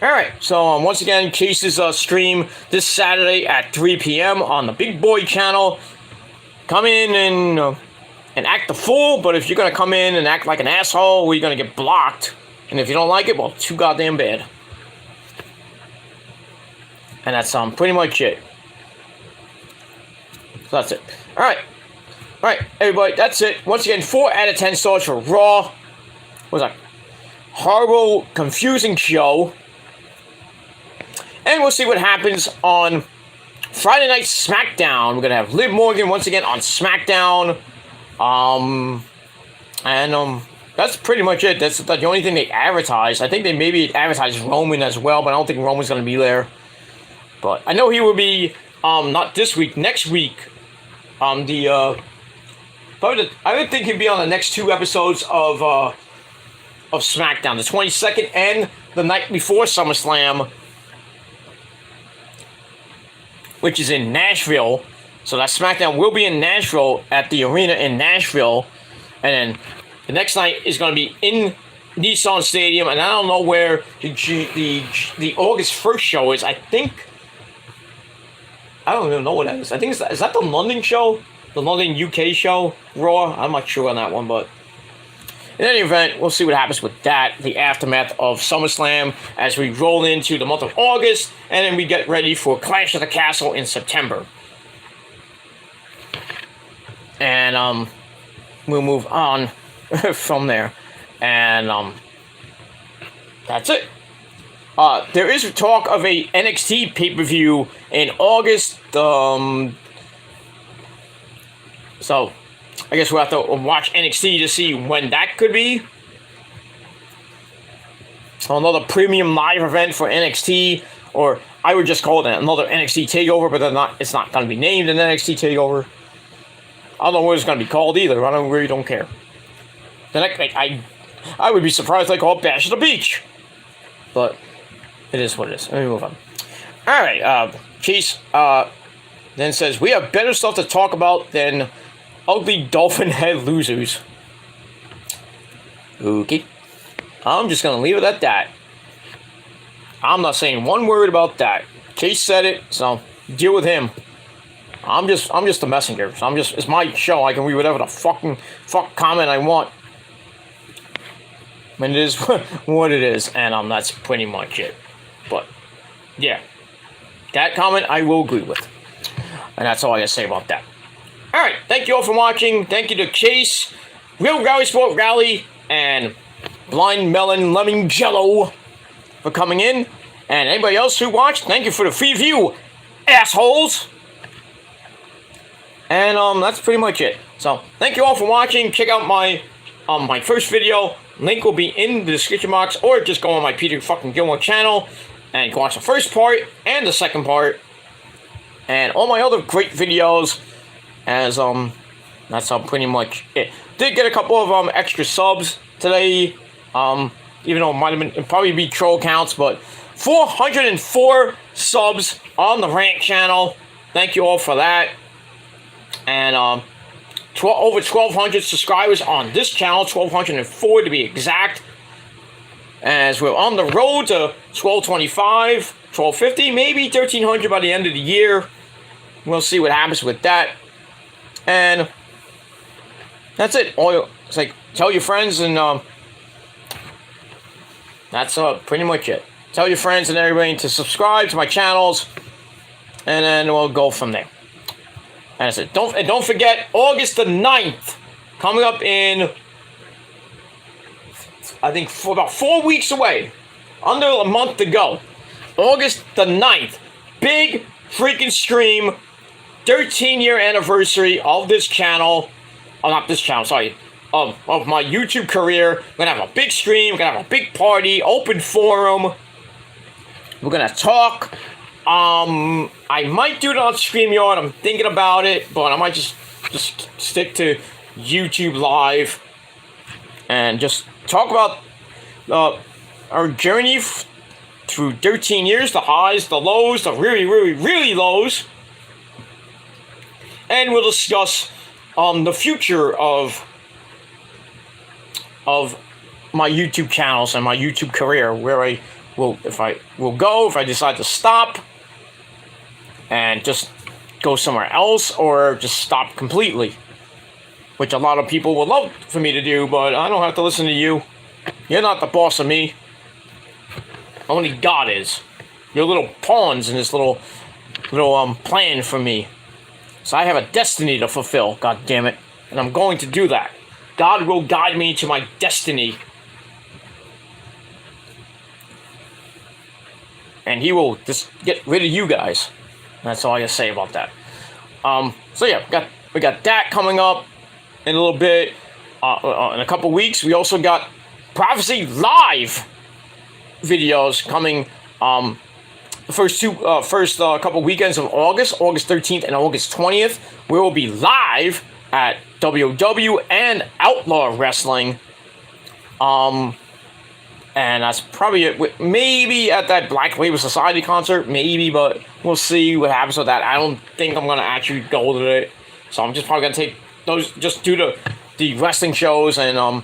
All right. So once again, Chase's stream this Saturday at 3 p.m. on the Big Boy channel. Come in and act the fool, but if you're gonna come in and act like an asshole, well, you're gonna get blocked. And if you don't like it, well, too goddamn bad. And that's pretty much it. So that's it. All right, everybody, that's it. Once again, 4 out of 10 stars for Raw. It was a horrible, confusing show. And we'll see what happens on Friday Night SmackDown. We're going to have Liv Morgan once again on SmackDown. That's pretty much it. That's the only thing they advertised. I think they maybe advertised Roman as well, but I don't think Roman's going to be there. But I know he will be, not this week, next week. I would think he'd be on the next 2 episodes of SmackDown, the 22nd and the night before SummerSlam, which is in Nashville. So that SmackDown will be in Nashville at the arena in Nashville, and then the next night is going to be in Nissan Stadium, and I don't know where the August 1st show is. I don't even know what that is. I think is that the London show? the London UK show, Raw. I'm not sure on that one, but in any event, we'll see what happens with that, the aftermath of SummerSlam, as we roll into the month of August, and then we get ready for Clash of the Castle in September. And we'll move on from there. And that's it. There is talk of a NXT pay-per-view in August. So I guess we'll have to watch NXT to see when that could be. Another premium live event for NXT, or I would just call it another NXT takeover, but it's not going to be named an NXT takeover. I don't know what it's going to be called either. I really don't care. I would be surprised if they call it Bash at the Beach. But it is what it is. Let me move on. Alright, Chase then says, we have better stuff to talk about than ugly dolphin head losers. Okay. I'm just going to leave it at that. I'm not saying one word about that. Chase said it, so deal with him. I'm just a messenger. So it's my show. I can read whatever the fuck comment I want. And it is what it is, and that's pretty much it. But yeah, that comment I will agree with, and that's all I gotta say about that. All right, thank you all for watching. Thank you to Chase, Real Rally Sport Rally, and Blind Melon Lemon Jello for coming in, and anybody else who watched, thank you for the free view, assholes. And that's pretty much it. So thank you all for watching. Check out my first video. Link will be in the description box, or just go on my Peter fucking Gilmore channel and you can watch the first part and the second part and all my other great videos. As that's pretty much it. Did get a couple of extra subs today. Even though it'd probably be troll counts, but 404 subs on the Rant channel. Thank you all for that. And over 1,200 subscribers on this channel, 1,204 to be exact. As we're on the road to 1,225, 1,250, maybe 1,300 by the end of the year. We'll see what happens with that. And that's it. It's like, tell your friends, and that's pretty much it. Tell your friends and everybody to subscribe to my channels, and then we'll go from there. And I said, don't forget, August the 9th, coming up in, I think, for about 4 weeks away, under a month to go. August the 9th, big freaking stream, 13-year anniversary of this channel, not this channel, sorry, of my YouTube career. We're going to have a big stream, we're going to have a big party, open forum. We're going to talk. I might do it on StreamYard. I'm thinking about it, but I might just stick to YouTube Live and just talk about our journey through 13 years, the highs, the lows, the really, really, really lows, and we'll discuss the future of my YouTube channels and my YouTube career, where I will, if I decide to stop and just go somewhere else, or just stop completely, which a lot of people would love for me to do, but I don't have to listen to you. You're not the boss of me. Only God is. You're little pawns in this little plan for me. So I have a destiny to fulfill, God damn it, and I'm going to do that. God will guide me to my destiny. And he will just get rid of you guys. That's all I gotta say about that. So yeah, we got that coming up in a little bit. In a couple weeks, we also got Prophecy Live videos coming. The first couple weekends of August 13th and August 20th, we will be live at WW and Outlaw Wrestling. And that's probably it. Maybe at that Black Label Society concert, maybe, but we'll see what happens with that. I don't think I'm gonna actually go to it, so I'm just probably gonna take those, just do the wrestling shows, and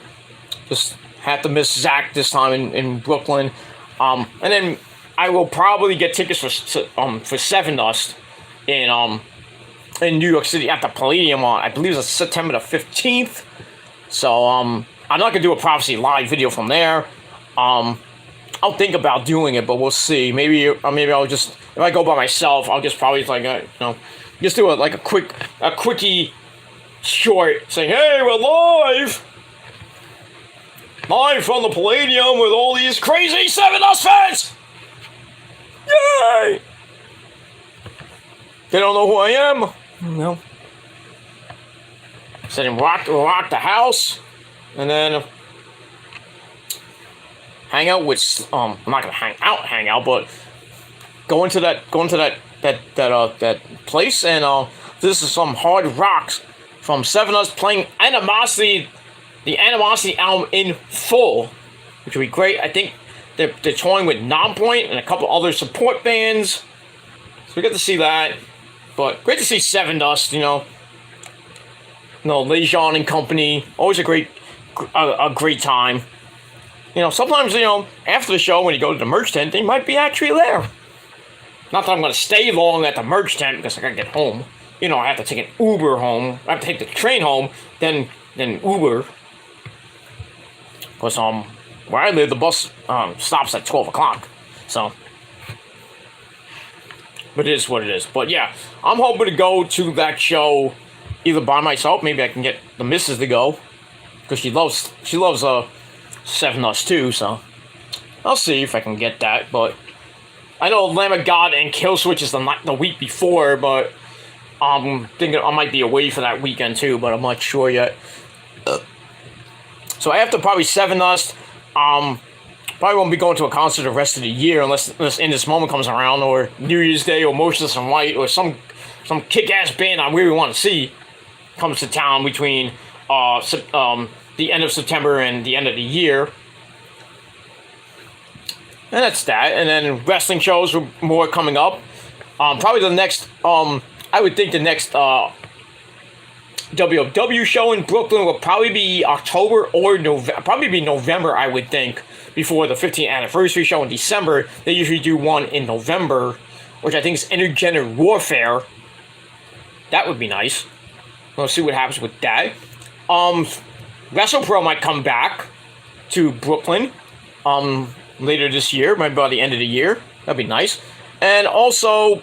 just have to miss Zach this time in Brooklyn. And then I will probably get tickets for Seven Dust in in New York City at the Palladium on, I believe it's September the 15th. So, I'm not going to do a Prophecy Live video from there. I'll think about doing it, but we'll see. Maybe I'll just, if I go by myself, I'll just probably, just do a quickie short saying, hey, we're live! Live from the Palladium with all these crazy Seven Dust fans! Yay! They don't know who I am. No. Sitting rock the house, and then hang out with. I'm not gonna hang out, but go into that place, and this is some hard rocks from Seven Dust playing Animosity, the Animosity album in full, which would be great. I think they're touring with Nonpoint and a couple other support bands, so we get to see that. But great to see Seven Dust, Lejean and company, always a great time. Sometimes, after the show, when you go to the merch tent, they might be actually there. Not that I'm going to stay long at the merch tent, because I got to get home. I have to take an Uber home. I have to take the train home, then Uber. Because, where I live, the bus stops at 12 o'clock. So, but it is what it is. But yeah, I'm hoping to go to that show either by myself. Maybe I can get the missus to go, because she loves Seven Dust too. So I'll see if I can get that. But I know Lamb of God and Killswitch is the week before, but I'm thinking I might be away for that weekend too. But I'm not sure yet. So after probably Seven Dust, probably won't be going to a concert the rest of the year unless In This Moment comes around, or New Year's Day, or Motionless in White, or some kick-ass band I really want to see comes to town between the end of September and the end of the year. And that's that. And then wrestling shows are more coming up. Probably the next, I would think the next WOW show in Brooklyn will probably be October or November. Probably be November, I would think, before the 15th anniversary show in December. They usually do one in November, which I think is Intergender Warfare. That would be nice. We'll see what happens with that. WrestlePro might come back to Brooklyn later this year, maybe by the end of the year. That'd be nice. And also,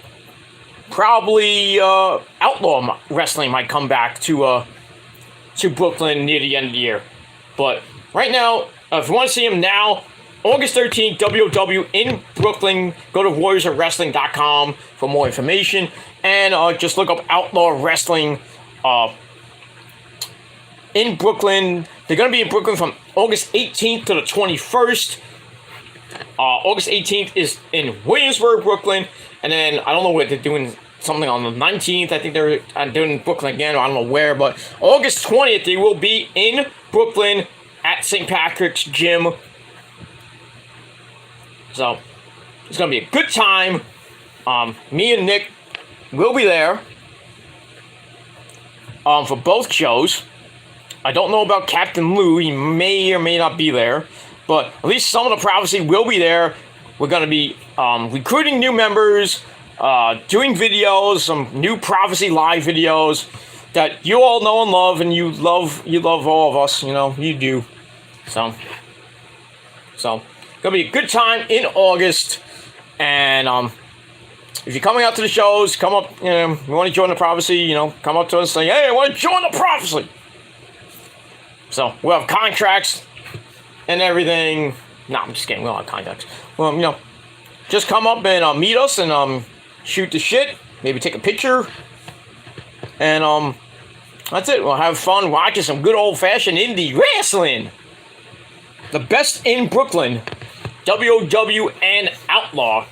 probably Outlaw Wrestling might come back to Brooklyn near the end of the year. But right now, if you want to see him now, August 13th, WOW in Brooklyn. Go to warriorsofwrestling.com for more information. And just look up Outlaw Wrestling in Brooklyn. They're going to be in Brooklyn from August 18th to the 21st. August 18th is in Williamsburg, Brooklyn. And then, I don't know what they're doing, something on the 19th. I think they're doing Brooklyn again. I don't know where. But August 20th, they will be in Brooklyn at St. Patrick's Gym. So, it's going to be a good time. Me and Nick will be there for both shows. I don't know about Captain Lou. He may or may not be there. But at least some of the Prophecy will be there. We're going to be recruiting new members, doing videos, some new Prophecy Live videos that you all know and love, and you love all of us. You do. So gonna be a good time in August. And if you're coming out to the shows, come up. You want to join the Prophecy? Come up to us and say, "Hey, I want to join the Prophecy." So we'll have contracts and everything. No, I'm just kidding. We don't have contracts. Well, just come up and meet us and shoot the shit. Maybe take a picture. And that's it. We'll have fun watching some good old-fashioned indie wrestling. The best in Brooklyn. WOW and Outlaw.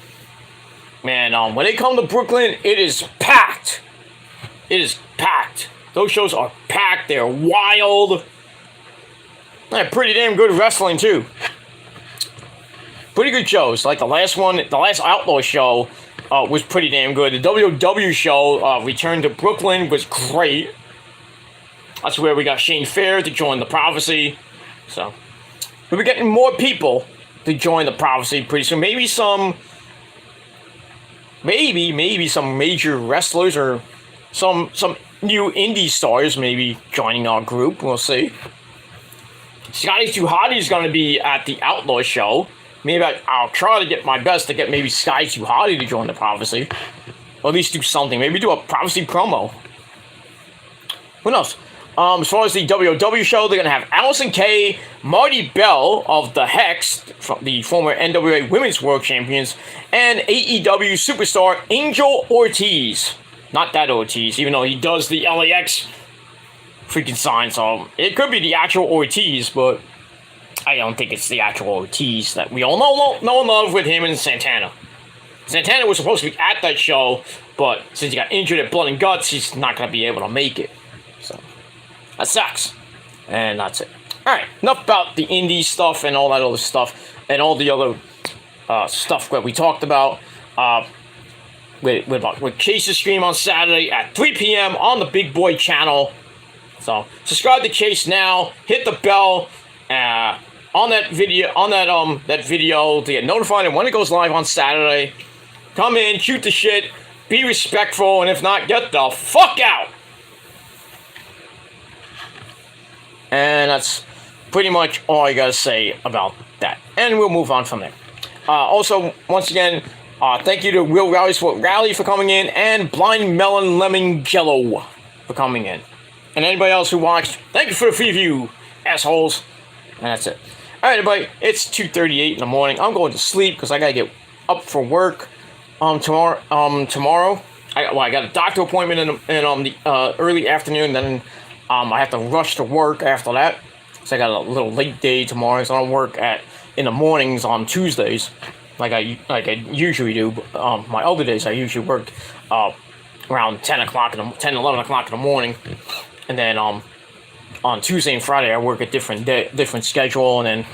Man, when they come to Brooklyn, it is packed. It is packed. Those shows are packed. They're wild. They're pretty damn good wrestling, too. Pretty good shows. Like the last Outlaw show was pretty damn good. The WOW show, Return to Brooklyn, was great. That's where we got Shane Fair to join the Prophecy. So, we'll be getting more people to join the Prophecy pretty soon. Maybe some major wrestlers or some new indie stars maybe joining our group. We'll see. Scotty Too Hottie is going to be at the Outlaw show. Maybe I'll try to get my best to get maybe Scotty Too Hottie to join the Prophecy. Or at least do something. Maybe do a Prophecy promo. Who knows? As far as the WOW show, they're going to have Allison Kay, Marty Bell of the Hex, the former NWA Women's World Champions, and AEW superstar Angel Ortiz. Not that Ortiz, even though he does the LAX freaking sign, so it could be the actual Ortiz, but I don't think it's the actual Ortiz that we all know and love with him and Santana. Santana was supposed to be at that show, but since he got injured at Blood and Guts, he's not going to be able to make it. So that sucks. And that's it. Alright, enough about the indie stuff and all that other stuff and all the other stuff that we talked about. With Chase's stream on Saturday at 3 p.m. on the Big Boy channel. So subscribe to Chase now. Hit the bell on that video to get notified when it goes live on Saturday. Come in, shoot the shit, be respectful, and if not, get the fuck out. And that's pretty much all I gotta say about that. And we'll move on from there. Also, once again, thank you to Will Rally Sport Rally for coming in, and Blind Melon Lemon Jello for coming in. And anybody else who watched, thank you for the free view, assholes. And that's it. Alright, everybody, it's 2:38 in the morning. I'm going to sleep because I gotta get up for work tomorrow. I got a doctor appointment in the early afternoon, then I have to rush to work after that. So I got a little late day tomorrow, so I don't work in the mornings on Tuesdays. Like I usually do. My other days I usually work around 10, 11 o'clock in the morning. And then on Tuesday and Friday I work a different schedule. And then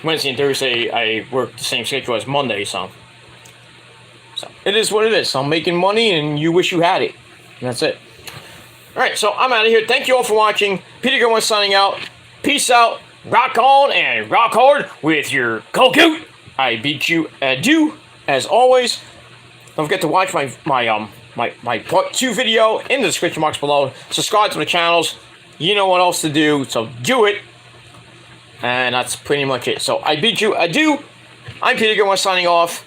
Wednesday and Thursday I work the same schedule as Monday. So it is what it is. I'm making money and you wish you had it. And that's it. Alright, so I'm out of here. Thank you all for watching. Peter Gilmore signing out. Peace out. Rock on and rock hard with your cocoon. I beat you adieu, as always. Don't forget to watch my part 2 video in the description box below. Subscribe to the channels. You know what else to do, so do it. And that's pretty much it. So I beat you adieu. I'm Peter Gilmore signing off.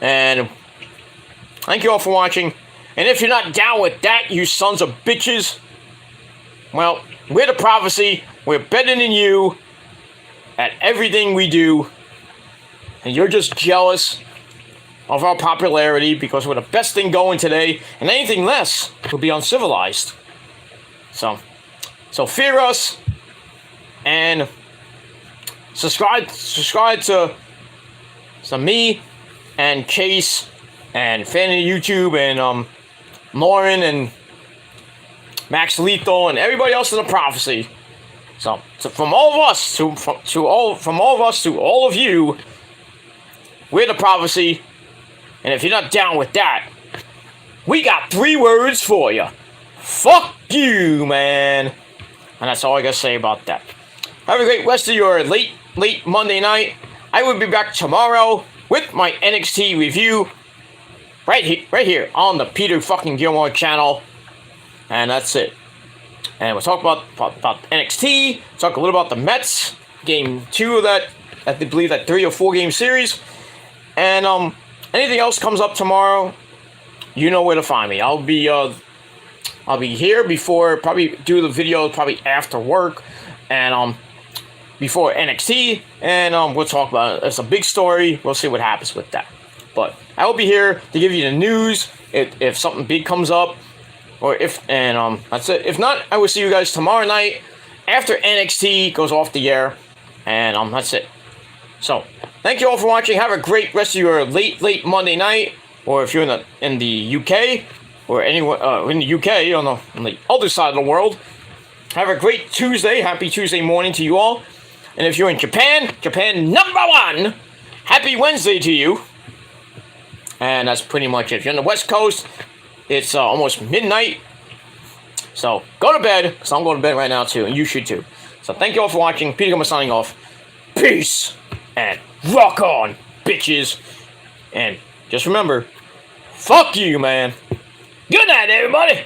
And thank you all for watching. And if you're not down with that, you sons of bitches, well, we're the Prophecy. We're better than you at everything we do. And you're just jealous of our popularity because we're the best thing going today, and anything less would be uncivilized. So fear us and subscribe to me and Chase and Fanny YouTube and Lauren and Max Lethal and everybody else in the Prophecy. So from all of us to all of you, we're the Prophecy. And if you're not down with that, we got 3 words for you. Fuck you, man. And that's all I gotta say about that. Have a great rest of your late Monday night. I will be back tomorrow with my NXT review. Right here on the Peter fucking Gilmore channel. And that's it. And we'll talk about NXT. Talk a little about the Mets. Game 2 of that, I believe that 3 or 4 game series. And anything else comes up tomorrow, you know where to find me. I'll be here before, probably do the video probably after work. And before NXT. And we'll talk about it. It's a big story. We'll see what happens with that. But I will be here to give you the news if something big comes up, or that's it. If not, I will see you guys tomorrow night after NXT goes off the air, and that's it. So thank you all for watching. Have a great rest of your late Monday night, or if you're in the UK or anywhere in the UK on the other side of the world, have a great Tuesday. Happy Tuesday morning to you all. And if you're in Japan #1, happy Wednesday to you. And that's pretty much it. If you're on the West Coast, it's almost midnight. So go to bed, because I'm going to bed right now too, and you should too. So thank you all for watching. Peter Gilmore signing off. Peace and rock on, bitches. And just remember, fuck you, man. Good night, everybody.